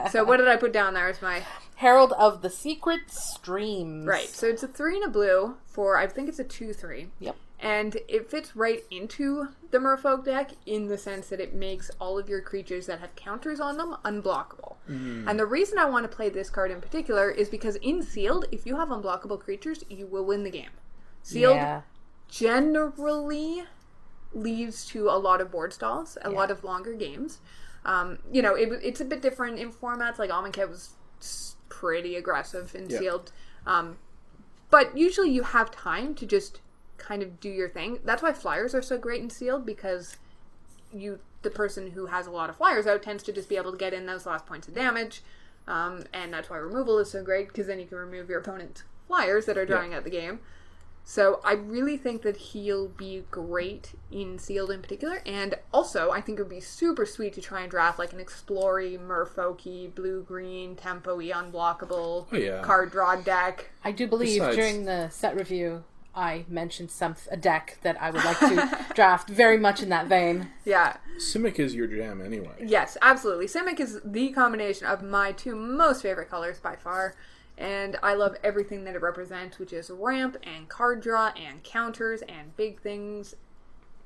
So what did I put down there as my... Herald of the Secret Streams. Right. So it's a 3 and a blue for, I think it's a 2/3. Yep. And it fits right into the Merfolk deck in the sense that it makes all of your creatures that have counters on them unblockable. And the reason I want to play this card in particular is because in Sealed, if you have unblockable creatures, you will win the game. Sealed generally leads to a lot of board stalls, a lot of longer games. It's a bit different in formats. Like Amonkhet was pretty aggressive in Sealed. But usually you have time to just kind of do your thing. That's why flyers are so great in Sealed, because the person who has a lot of flyers out tends to just be able to get in those last points of damage. And that's why removal is so great, because then you can remove your opponent's flyers that are drawing out the game. So I really think that he'll be great in Sealed in particular, and also I think it would be super sweet to try and draft like an explory, merfolky, blue-green, tempo-y, unblockable card draw deck. I do believe during the set review I mentioned a deck that I would like to draft very much in that vein. Yeah. Simic is your jam anyway. Yes, absolutely. Simic is the combination of my 2 most favorite colors by far. And I love everything that it represents, which is ramp and card draw and counters and big things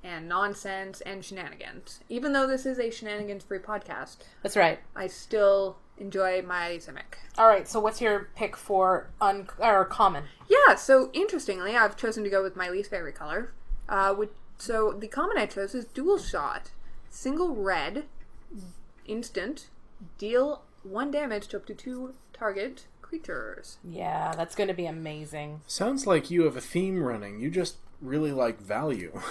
and nonsense and shenanigans. Even though this is a shenanigans-free podcast. That's right. I still enjoy my Simic. All right, so what's your pick for common? Yeah, so interestingly, I've chosen to go with my least favorite color. So the common I chose is Dual Shot. Single red, instant, deal 1 damage to up to 2 target creatures. Yeah, that's going to be amazing. Sounds like you have a theme running. You just really like value.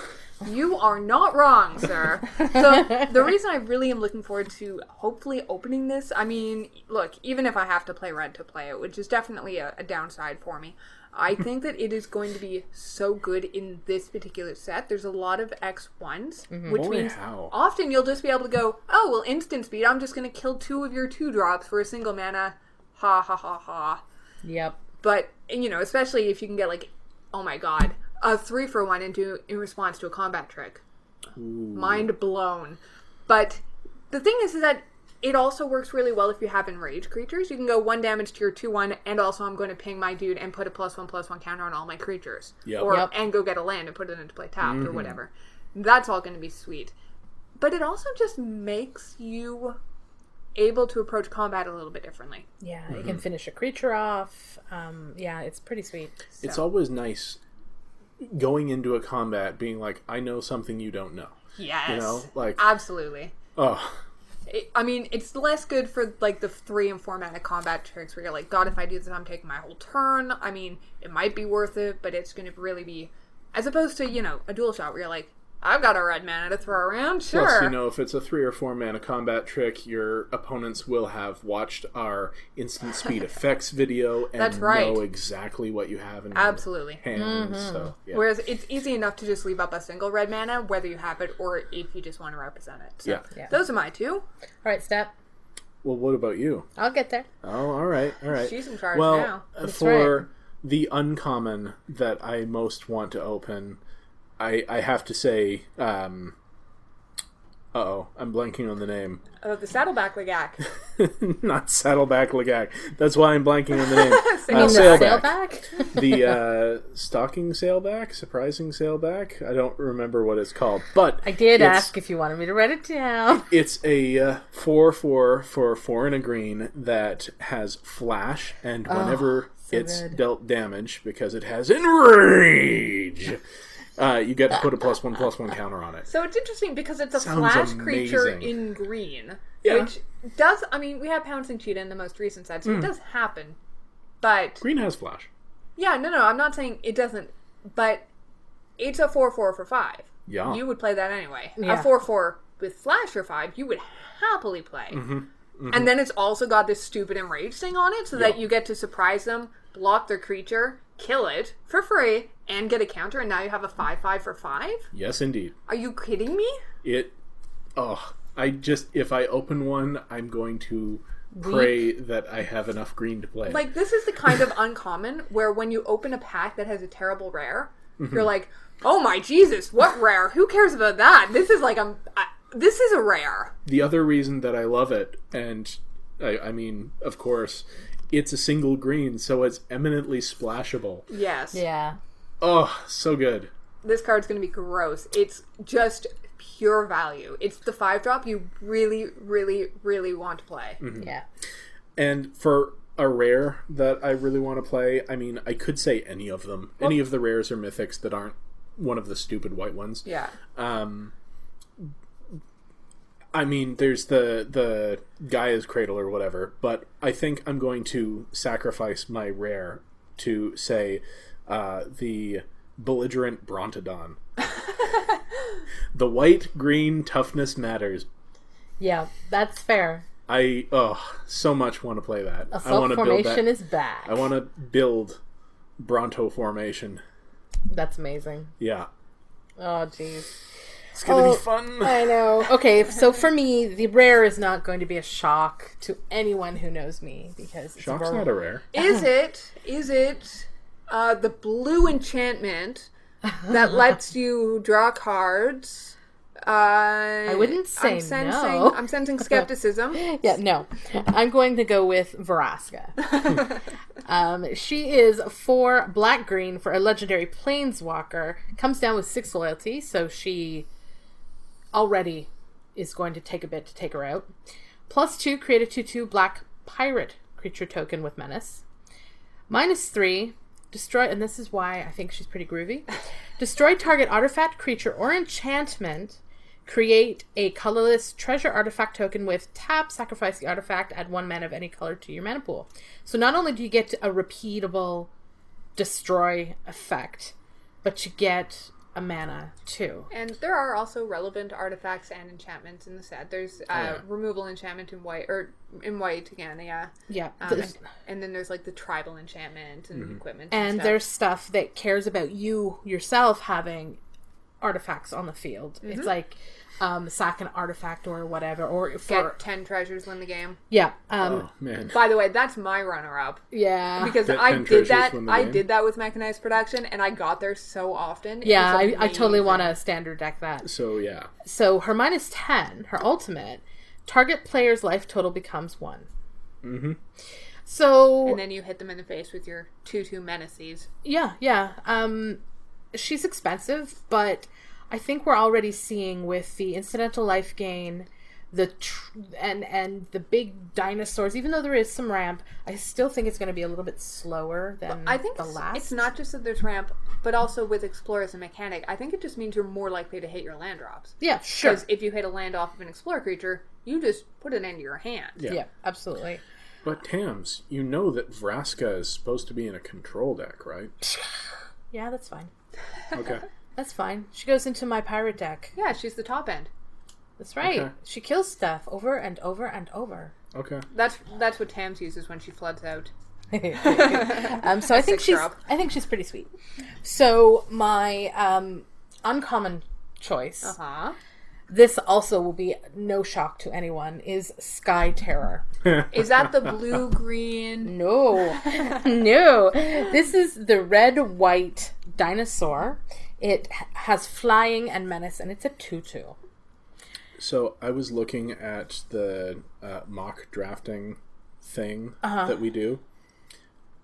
You are not wrong, sir. So the reason I really am looking forward to hopefully opening this, I mean, look, even if I have to play red to play it, which is definitely a downside for me, I think that it is going to be so good in this particular set. There's a lot of X1s, which means often you'll just be able to go, oh, well, instant speed, I'm just going to kill 2 of your 2-drops for a single mana. Ha ha ha ha. Yep. But, especially if you can get like, oh my god, a 3-for-1 in response to a combat trick. Ooh. Mind blown. But the thing is that it also works really well if you have enraged creatures. You can go 1 damage to your 2/1, and also I'm going to ping my dude and put a +1/+1 counter on all my creatures. Yep. And go get a land and put it into play tapped or whatever. That's all going to be sweet. But it also just makes you able to approach combat a little bit differently. Yeah, you can finish a creature off. Yeah, it's pretty sweet. So. It's always nice going into a combat being like, I know something you don't know. Yes. Absolutely. Oh. It's less good for like the 3 and 4 mana combat tricks where you're like, God, if I do this, I'm taking my whole turn. It might be worth it, but it's going to really be, as opposed to, a dual shot where you're like, I've got a red mana to throw around, sure. Plus, you know, if it's a 3 or 4 mana combat trick, your opponents will have watched our instant speed effects video and That's right. know exactly what you have in Absolutely. your hands. So, yeah. Whereas it's easy enough to just leave up a single red mana, whether you have it or if you just want to represent it. So Yeah. those are my two. All right, Step. Well, what about you? I'll get there. Oh, all right. She's in charge Well, now. for the uncommon that I most want to open, I have to say, I'm blanking on the name. The Saddleback Legak. Not Saddleback Legak. That's why I'm blanking on the name. Sailback? The Stalking Sailback? Surprising Sailback? I don't remember what it's called. But I did ask if you wanted me to write it down. It's a 4/4 for 4 and a green that has flash, and whenever it's dealt damage, because it has Enrage, you get to put a +1/+1 counter on it. So it's interesting because it's a Sounds flash creature amazing. in green. Yeah. Which does, I mean, we have Pouncing Cheetah in the most recent set, so it does happen. But, Green has flash. yeah, no, I'm not saying it doesn't, but it's a 4/4 for 5. Yeah. You would play that anyway. Yeah. A 4/4 with flash for 5, you would happily play. And then it's also got this stupid enrage thing on it, so that you get to surprise them, block their creature, kill it for free, and get a counter, and now you have a 5/5 for 5? Yes, indeed. Are you kidding me? If I open one, I'm going to pray that I have enough green to play. Like, this is the kind of uncommon where when you open a pack that has a terrible rare, you're like, oh my Jesus, what rare? Who cares about that? This is like this is a rare. The other reason that I love it, and I mean, of course, it's a single green, so it's eminently splashable. Yes. Yeah. Oh, so good. This card's going to be gross. It's just pure value. It's the 5-drop you really, really, really want to play. Yeah. And for a rare that I really want to play, I mean, I could say any of them. Any of the rares or mythics that aren't one of the stupid white ones. Yeah. I mean, there's the Gaia's Cradle or whatever, but I think I'm going to sacrifice my rare to say the Belligerent Brontodon. The white-green toughness matters. Yeah, that's fair. I so much want to play that. I Assault want to build formation that. is back. I want to build Bronto formation. That's amazing. Yeah, Oh, jeez. it's gonna be fun. I know. Okay, so for me, the rare is not going to be a shock to anyone who knows me because it's Shock's not a rare. Is it the blue enchantment that lets you draw cards? I wouldn't say no. I'm sensing skepticism. Yeah, no. I'm going to go with Vraska. She is 4 black-green for a legendary planeswalker. Comes down with 6 loyalty, so she already is going to take a bit to take her out. +2, create a 2/2 black pirate creature token with menace. -3, destroy, and this is why I think she's pretty groovy. Destroy target artifact, creature, or enchantment. Create a colorless treasure artifact token with tap, sacrifice the artifact, add 1 mana of any color to your mana pool. So not only do you get a repeatable destroy effect, but you get a mana too. And there are also relevant artifacts and enchantments in the set. There's removal enchantment in white, or in white again, yeah. Yeah. And then there's like the tribal enchantment and equipment. And stuff. there's stuff that cares about you yourself having artifacts on the field. It's like sack an artifact or whatever, or for get 10 treasures, win the game. yeah. Oh man. By the way, that's my runner-up Yeah. because Get I 10 did treasures, that. win the I game. did that with mechanized production, and I got there so often. It Yeah, was I totally amazing. want to standard deck that. So yeah. So her -10, her ultimate, target player's life total becomes 1. Mm-hmm. So And then you hit them in the face with your 2/2 menaces. yeah. She's expensive, but I think we're already seeing with the incidental life gain, and the big dinosaurs. Even though there is some ramp, I still think it's going to be a little bit slower than I think the last. it's not just that there's ramp, but also with Explorer as a mechanic. I think it just means you're more likely to hit your land drops. Yeah, sure. Because if you hit a land off of an Explorer creature, you just put it into your hand. Yeah, absolutely. But Tams, you know that Vraska is supposed to be in a control deck, right? Yeah, that's fine. Okay. That's fine. She goes into my pirate deck. Yeah, she's the top end. That's right. Okay. She kills stuff over and over and over. Okay. That's what Tams uses when she floods out. So I think she's pretty sweet. So my uncommon choice. Uh-huh. This also will be no shock to anyone, is Sky Terror. Is that the blue-green? No. No. This is the red-white dinosaur. It has flying and menace, and it's a 2/2. So I was looking at the mock drafting thing that we do.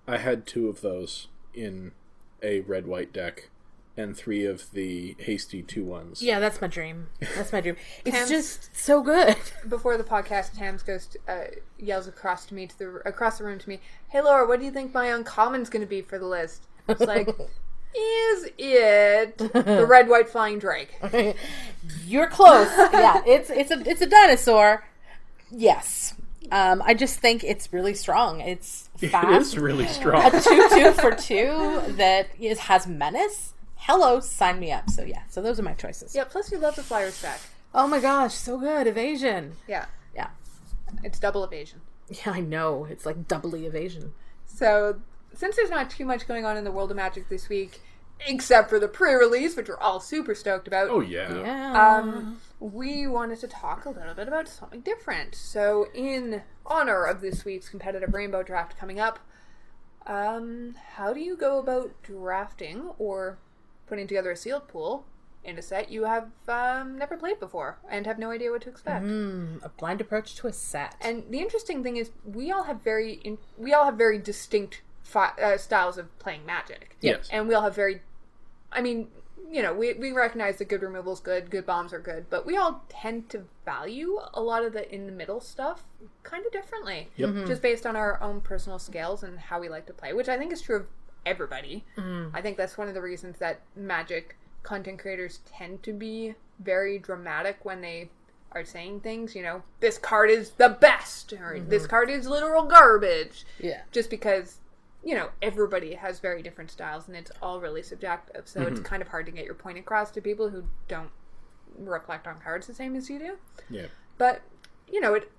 I had 2 of those in a red-white deck. And 3 of the hasty 2-1s. Yeah, that's my dream. That's my dream. It's just so good. Before the podcast, Tams goes yells across the room to me, "Hey Laura, what do you think my uncommon's going to be for the list?" It's like, is it the red, white flying drake? You're close. Yeah, it's a dinosaur. Yes. I just think it's really strong. It's fast. It is really strong. A 2/2 for 2 that has menace. Hello, sign me up. So yeah, so those are my choices. Yeah, plus you love the flyer stack. Oh my gosh, so good. Evasion. Yeah. Yeah. It's double evasion. Yeah, I know. It's like doubly evasion. So, since there's not too much going on in the world of Magic this week, except for the pre-release, which we're all super stoked about. Oh, yeah. Yeah. We wanted to talk a little bit about something different. So, in honor of this week's competitive Rainbow Draft coming up, how do you go about drafting or putting together a sealed pool in a set you have never played before and have no idea what to expect? A blind approach to a set. And the interesting thing is, we all have very distinct styles of playing Magic. Yes. And we all have we recognize that good removal is good bombs are good, but we all tend to value a lot of the in-the-middle stuff kind of differently. Yep. Just based on our own personal scales and how we like to play, which I think is true of everybody. I think that's one of the reasons that Magic content creators tend to be very dramatic when they are saying things, this card is the best, or this card is literal garbage. Yeah. Just because, everybody has very different styles and it's all really subjective. So it's kind of hard to get your point across to people who don't reflect on cards the same as you do. Yeah. But,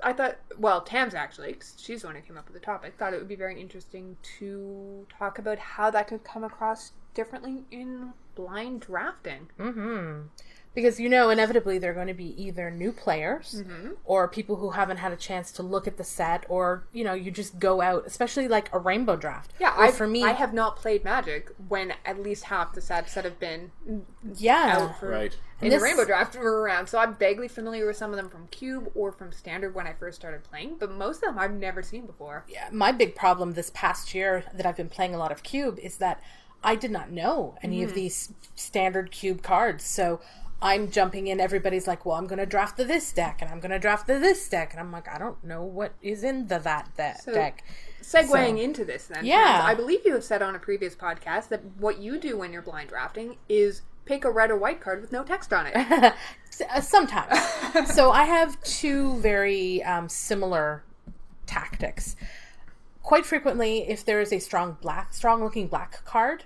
I thought, Tams actually, 'cause she's the one who came up with the topic, thought it would be very interesting to talk about how that could come across differently in blind drafting. Because inevitably they're going to be either new players or people who haven't had a chance to look at the set, or you just go out, especially like a Rainbow Draft. Yeah, for me, I have not played Magic when at least half the sets that have been out for Right. in the Rainbow Draft were around. So I'm vaguely familiar with some of them from Cube or from Standard when I first started playing, but most of them I've never seen before. Yeah, my big problem this past year that I've been playing a lot of Cube is that I did not know any of these standard Cube cards, so I'm jumping in, everybody's like, well, I'm going to draft this deck, and I'm going to draft this deck, and I'm like, I don't know what is in that deck. Segueing into this then, yeah. I believe you have said on a previous podcast that what you do when you're blind drafting is pick a red or white card with no text on it. Sometimes. So I have 2 very similar tactics. Quite frequently, if there is a strong-looking black card,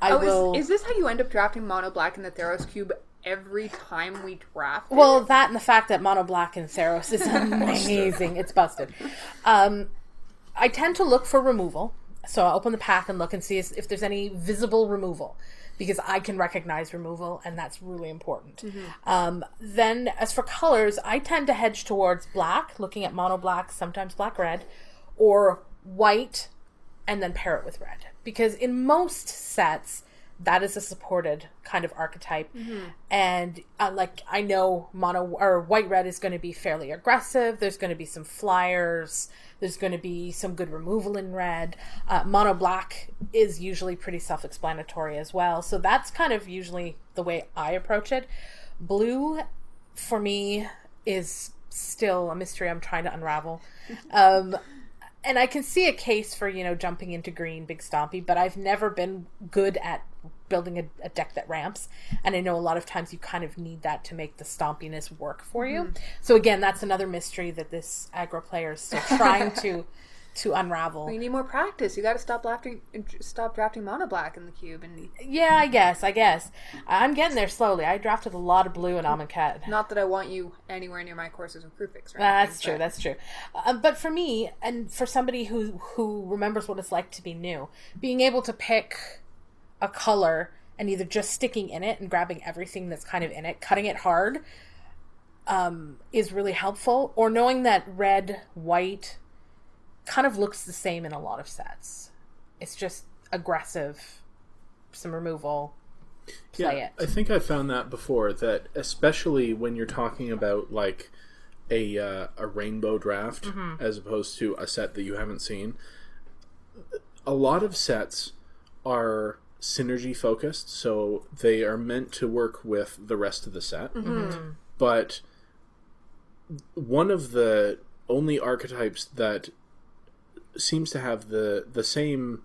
I will... Is this how you end up drafting mono black in the Theros Cube every time we draft it? Well, that and the fact that mono black in Theros is amazing. It's busted. I tend to look for removal. So I'll open the pack and look and see if there's any visible removal, because I can recognize removal, and that's really important. Then, as for colors, I tend to hedge towards black, looking at mono black, sometimes black-red, or white, and then pair it with red. Because in most sets, that is a supported kind of archetype. And I know mono or white-red is going to be fairly aggressive. There's going to be some flyers. There's going to be some good removal in red. Mono black is usually pretty self-explanatory as well. So that's kind of usually the way I approach it. Blue, for me, is still a mystery I'm trying to unravel. And I can see a case for, jumping into green, big stompy, but I've never been good at building a deck that ramps. And I know a lot of times you kind of need that to make the stompiness work for you. So again, that's another mystery that this aggro player is still trying to to unravel. Well, you need more practice. You got to stop drafting mono black in the cube. And Yeah, I guess. I'm getting there slowly. I drafted a lot of blue in Amonkhet. not that I want you anywhere near my courses of Krufix. That's true. But for me, and for somebody who remembers what it's like to be new, being able to pick a color and either just sticking in it and grabbing everything that's kind of in it, cutting it hard, is really helpful. Or knowing that red, white kind of looks the same in a lot of sets. It's just aggressive, some removal, play it. I think I found that before, that especially when you're talking about like a rainbow draft as opposed to a set that you haven't seen, a lot of sets are synergy focused, so they are meant to work with the rest of the set. But one of the only archetypes that seems to have the same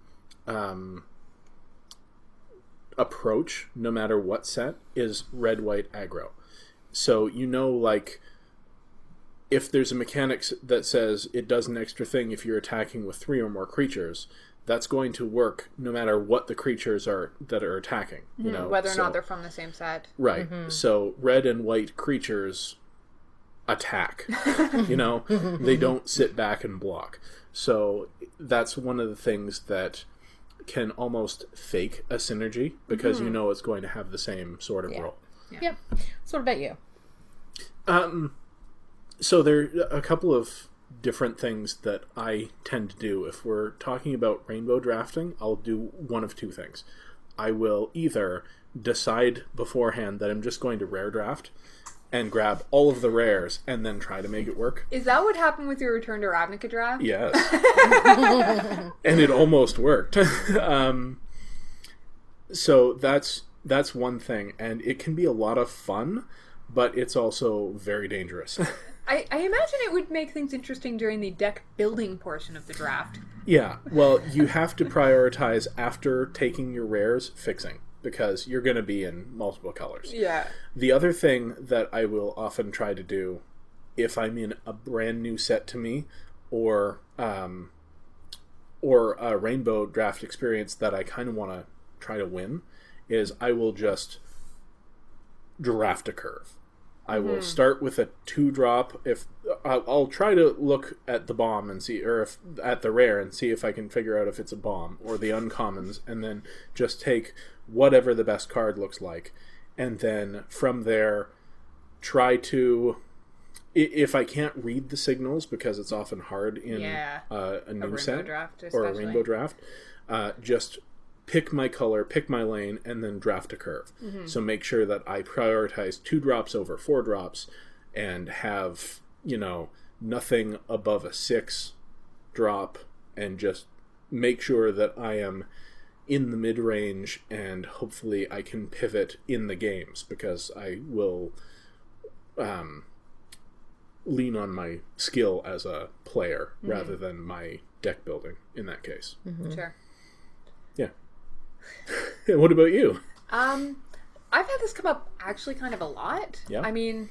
approach no matter what set is red-white aggro. So like if there's a mechanic that says it does an extra thing if you're attacking with 3 or more creatures, that's going to work no matter what the creatures are that are attacking, whether or not they're from the same set. Right. So red and white creatures attack. They don't sit back and block. So that's one of the things that can almost fake a synergy because it's going to have the same sort of role. Yep. So what about you? So there are a couple of different things that I tend to do. If we're talking about rainbow drafting, I'll do one of two things. I will either decide beforehand that I'm just going to rare draft and grab all of the rares and then try to make it work. Is that what happened with your Return to Ravnica draft? Yes. And it almost worked. So that's one thing, and it can be a lot of fun, but it's also very dangerous. I imagine it would make things interesting during the deck building portion of the draft. Yeah, well, you have to prioritize after taking your rares fixing, because you're going to be in multiple colors. Yeah. The other thing that I will often try to do if I'm in a brand new set to me or a rainbow draft experience that I kind of want to try to win is I will just draft a curve. I will start with a 2-drop. If I'll try to look at the bomb and see, or if at the rare and see if I can figure out if it's a bomb or the uncommons, and then just take whatever the best card looks like, and then from there try to, if I can't read the signals because it's often hard in a new set or a rainbow draft, just pick my color, pick my lane, and then draft a curve. So make sure that I prioritize 2 drops over 4 drops and have, nothing above a 6 drop, and just make sure that I am in the mid-range, and hopefully I can pivot in the games, because I will lean on my skill as a player rather than my deck building in that case. Sure. Yeah. What about you? I've had this come up actually kind of a lot. Yeah. I mean,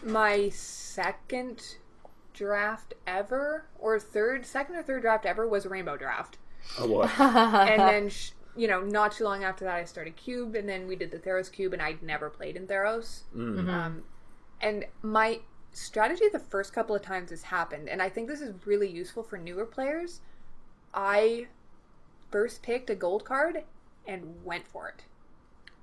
my second draft ever, or second or third draft ever was a rainbow draft. Oh, boy. And then, not too long after that, I started Cube, and then we did the Theros Cube, and I'd never played in Theros. And my strategy the first couple of times this happened, and I think this is really useful for newer players. I first picked a gold card and went for it.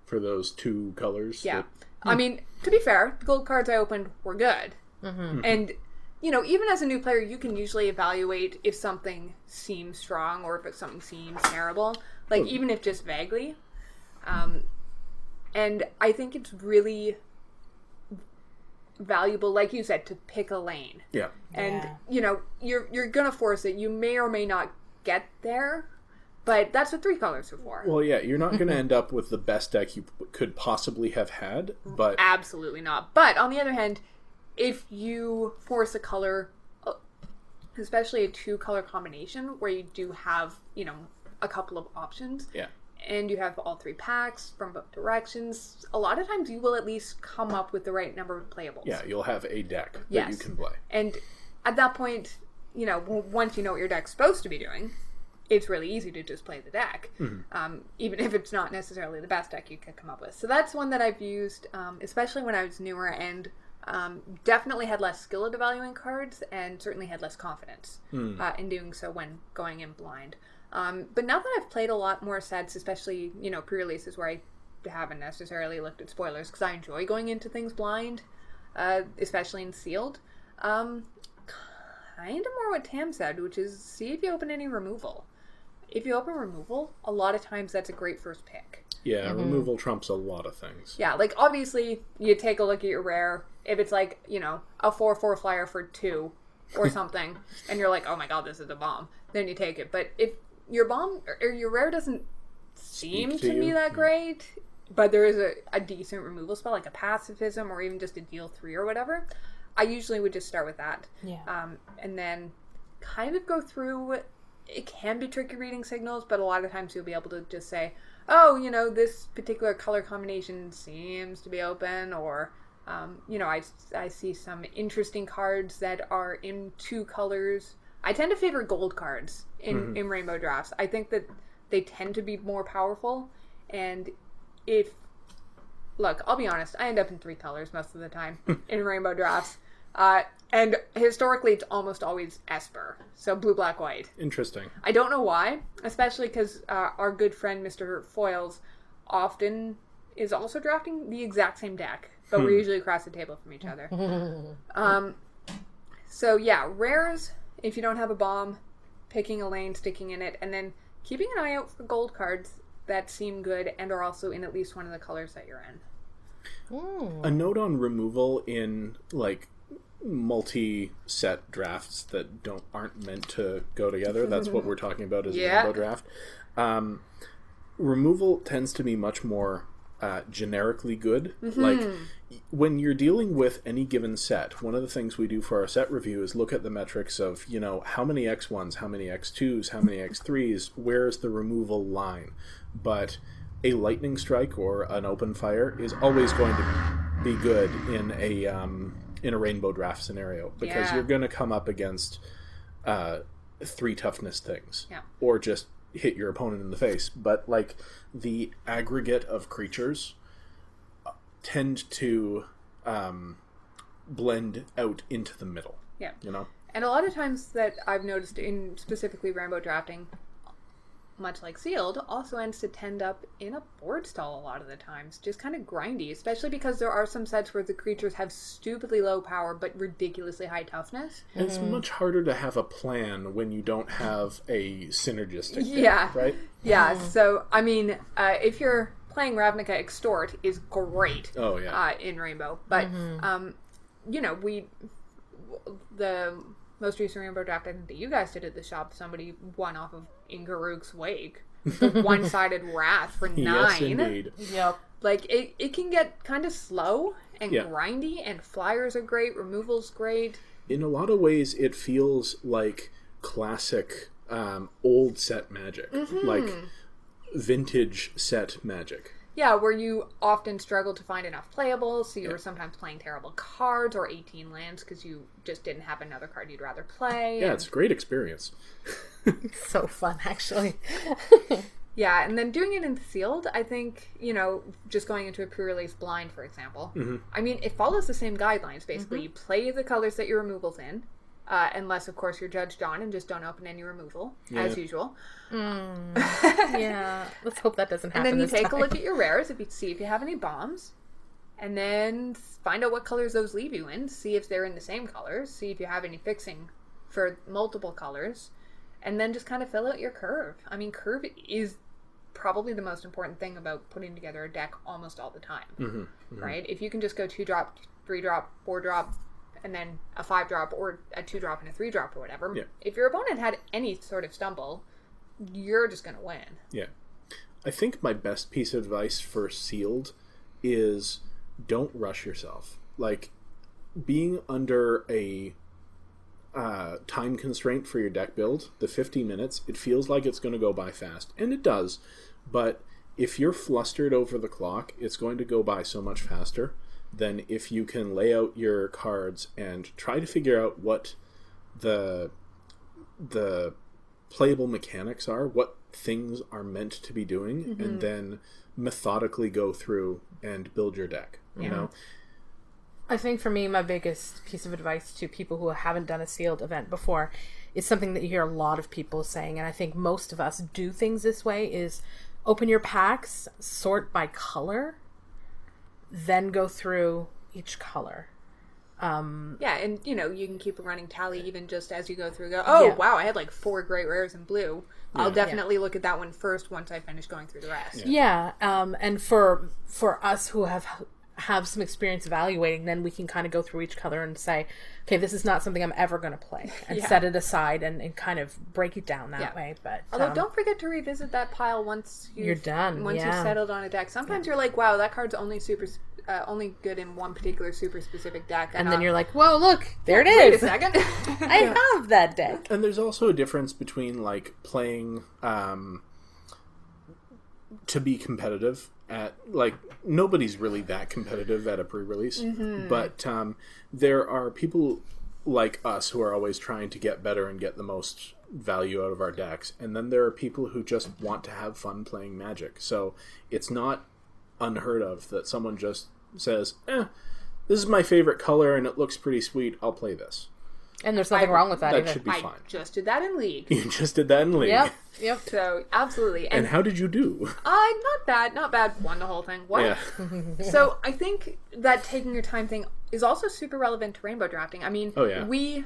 For those 2 colors? Yeah. I mean, to be fair, the gold cards I opened were good. And, even as a new player, you can usually evaluate if something seems strong or if something seems terrible. Like, even if just vaguely. And I think it's really valuable, like you said, to pick a lane. Yeah. And, you're going to force it. You may or may not get there. But that's what 3 colors are for. Well, yeah, you're not going to end up with the best deck you could possibly have had, but... Absolutely not. But, on the other hand, if you force a color, especially a 2-color combination, where you do have, a couple of options, and you have all 3 packs from both directions, a lot of times you will at least come up with the right number of playables. Yeah, you'll have a deck that you can play. And at that point, once you know what your deck's supposed to be doing, it's really easy to just play the deck, even if it's not necessarily the best deck you could come up with. So that's one that I've used, especially when I was newer, and definitely had less skill at evaluating cards, and certainly had less confidence in doing so when going in blind. But now that I've played a lot more sets, especially, pre-releases where I haven't necessarily looked at spoilers, because I enjoy going into things blind, especially in sealed, kind of more what Tam said, which is see if you open any removal. If you open removal, a lot of times that's a great first pick. Yeah, removal trumps a lot of things. Yeah, like obviously you take a look at your rare. If it's like, a 4/4 flyer for 2 or something, and you're like, oh my god, this is a bomb, then you take it. But if your bomb or your rare doesn't seem to me that great, but there is a decent removal spell, like a pacifism or even just a deal 3 or whatever, I usually would just start with that. Yeah. And then kind of go through. It can be tricky reading signals, but a lot of times you'll be able to just say, oh, this particular color combination seems to be open, or, I see some interesting cards that are in 2 colors. I tend to favor gold cards in rainbow drafts. I think that they tend to be more powerful, and look, I'll be honest, I end up in 3 colors most of the time in rainbow drafts. And historically, it's almost always Esper. So blue, black, white. Interesting. I don't know why, especially because our good friend Mr. Foils often is also drafting the exact same deck, but we're usually across the table from each other. So yeah, rares, if you don't have a bomb, picking a lane, sticking in it, and then keeping an eye out for gold cards that seem good and are also in at least one of the colors that you're in. A note on removal in, multi-set drafts that aren't meant to go together. That's what we're talking about as a rainbow draft. Removal tends to be much more generically good. Like, when you're dealing with any given set, one of the things we do for our set review is look at the metrics of, how many X1s, how many X2s, how many X3s, where's the removal line. But a lightning strike or an open fire is always going to be good in a rainbow draft scenario, because you're going to come up against 3 toughness things, or just hit your opponent in the face. But the aggregate of creatures tend to blend out into the middle. And a lot of times that I've noticed in specifically rainbow drafting, much like sealed, also ends to tend up in a board stall a lot of the times. Just kind of grindy, especially because there are some sets where the creatures have stupidly low power but ridiculously high toughness. And it's much harder to have a plan when you don't have a synergistic deck, right? Yeah, so, I mean, if you're playing Ravnica, Extort is great in Rainbow. But, the most recent Rainbow draft I think that you guys did at the shop, somebody won off of Ingaruk's Wake. The one-sided Wrath for 9. Yes, indeed. Yep. It can get kind of slow and grindy, and flyers are great, removal's great. In a lot of ways, it feels like classic old set Magic. Like vintage set Magic. Yeah, where you often struggle to find enough playables, so you were sometimes playing terrible cards or 18 lands because you just didn't have another card you'd rather play. Yeah, it's a great experience. So fun, actually. Yeah, and then doing it in sealed, I think, just going into a pre-release blind, for example. I mean, it follows the same guidelines, basically. You play the colors that your removal's in, unless, of course, you're Judge Dawn and just don't open any removal, as usual. Yeah, let's hope that doesn't happen. And then you take time. a look at your rares, see if you have any bombs, and then find out what colors those leave you in, see if they're in the same colors, see if you have any fixing for multiple colors, and then just kind of fill out your curve. I mean, curve is probably the most important thing about putting together a deck almost all the time, right? If you can just go 2-drop, 3-drop, 4-drop, and then a 5-drop or a 2-drop and a 3-drop or whatever, if your opponent had any sort of stumble, you're just going to win. Yeah. I think my best piece of advice for sealed is don't rush yourself. Like, being under a time constraint for your deck build, the 50 minutes, it feels like it's going to go by fast. And it does. But if you're flustered over the clock, it's going to go by so much faster than if you can lay out your cards and try to figure out what the the playable mechanics are, what things are meant to be doing, and then methodically go through and build your deck. You know, I think for me, my biggest piece of advice to people who haven't done a sealed event before is something that you hear a lot of people saying, and I think most of us do things this way, is open your packs, sort by color, then go through each color. Yeah, and you know, you can keep a running tally even just as you go through. Oh, wow, I had like 4 great rares in blue. I'll definitely look at that one first once I finish going through the rest. Yeah, and for us who have some experience evaluating, then we can kind of go through each color and say, okay, this is not something I'm ever going to play, and set it aside and kind of break it down that way. But although don't forget to revisit that pile once you're done. Once you've settled on a deck. Sometimes you're like, wow, that card's only only good in one particular super specific deck, and then you're like, whoa, look, there it is. Wait a second. I have that deck. And there's also a difference between like playing to be competitive at, like, nobody's really that competitive at a pre-release, but there are people like us who are always trying to get better and get the most value out of our decks, and then there are people who just want to have fun playing Magic. So it's not unheard of that someone just says, this is my favorite color and it looks pretty sweet, I'll play this. And there's nothing wrong with that either. Should be fine. I just did that in League. You just did that in League. Yep. So, absolutely. And how did you do? Not bad. Won the whole thing. What? Yeah. So, I think that taking your time thing is also super relevant to rainbow drafting. I mean, we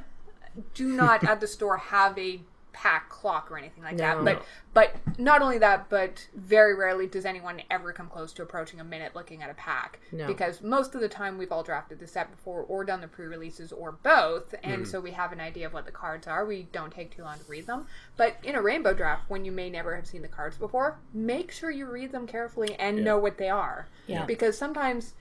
do not at the store have a pack clock or anything like that. But not only that, but very rarely does anyone ever come close to approaching a minute looking at a pack. No. Because most of the time we've all drafted the set before or done the pre-releases or both, and so we have an idea of what the cards are. We don't take too long to read them. But in a rainbow draft, when you may never have seen the cards before, make sure you read them carefully and know what they are. Yeah. Because sometimes,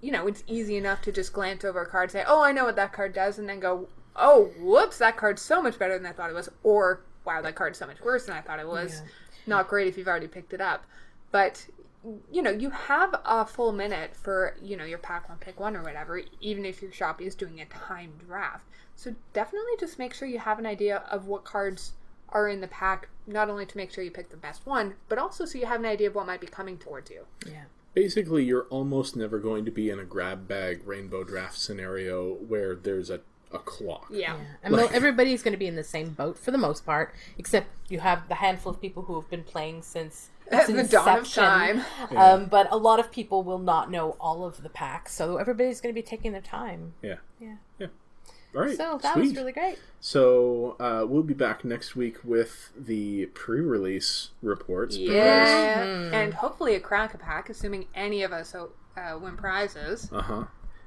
you know, it's easy enough to just glance over a card, say, oh, I know what that card does, and then go, oh, whoops, that card's so much better than I thought it was. Or, wow, that card's so much worse than I thought it was. Yeah. Not great if you've already picked it up. But, you know, you have a full minute for, you know, your pack one, pick one or whatever, even if your shop is doing a timed draft. So definitely just make sure you have an idea of what cards are in the pack, not only to make sure you pick the best one, but also so you have an idea of what might be coming towards you. Yeah. Basically, you're almost never going to be in a grab bag rainbow draft scenario where there's a clock. Yeah. And everybody's going to be in the same boat for the most part, except you have the handful of people who have been playing since the dawn of time. But a lot of people will not know all of the packs, so everybody's going to be taking their time. Yeah. All right. So that was really great. So we'll be back next week with the pre-release reports. Yeah. And hopefully a crack-a-pack, assuming any of us win prizes.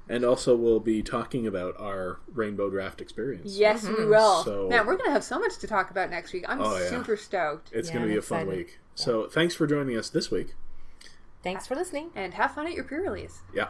And also we'll be talking about our rainbow draft experience. Yes, we will. So, man, we're going to have so much to talk about next week. I'm super stoked. It's going to be a fun week. Yeah. So thanks for joining us this week. Thanks for listening. And have fun at your pre-release. Yeah.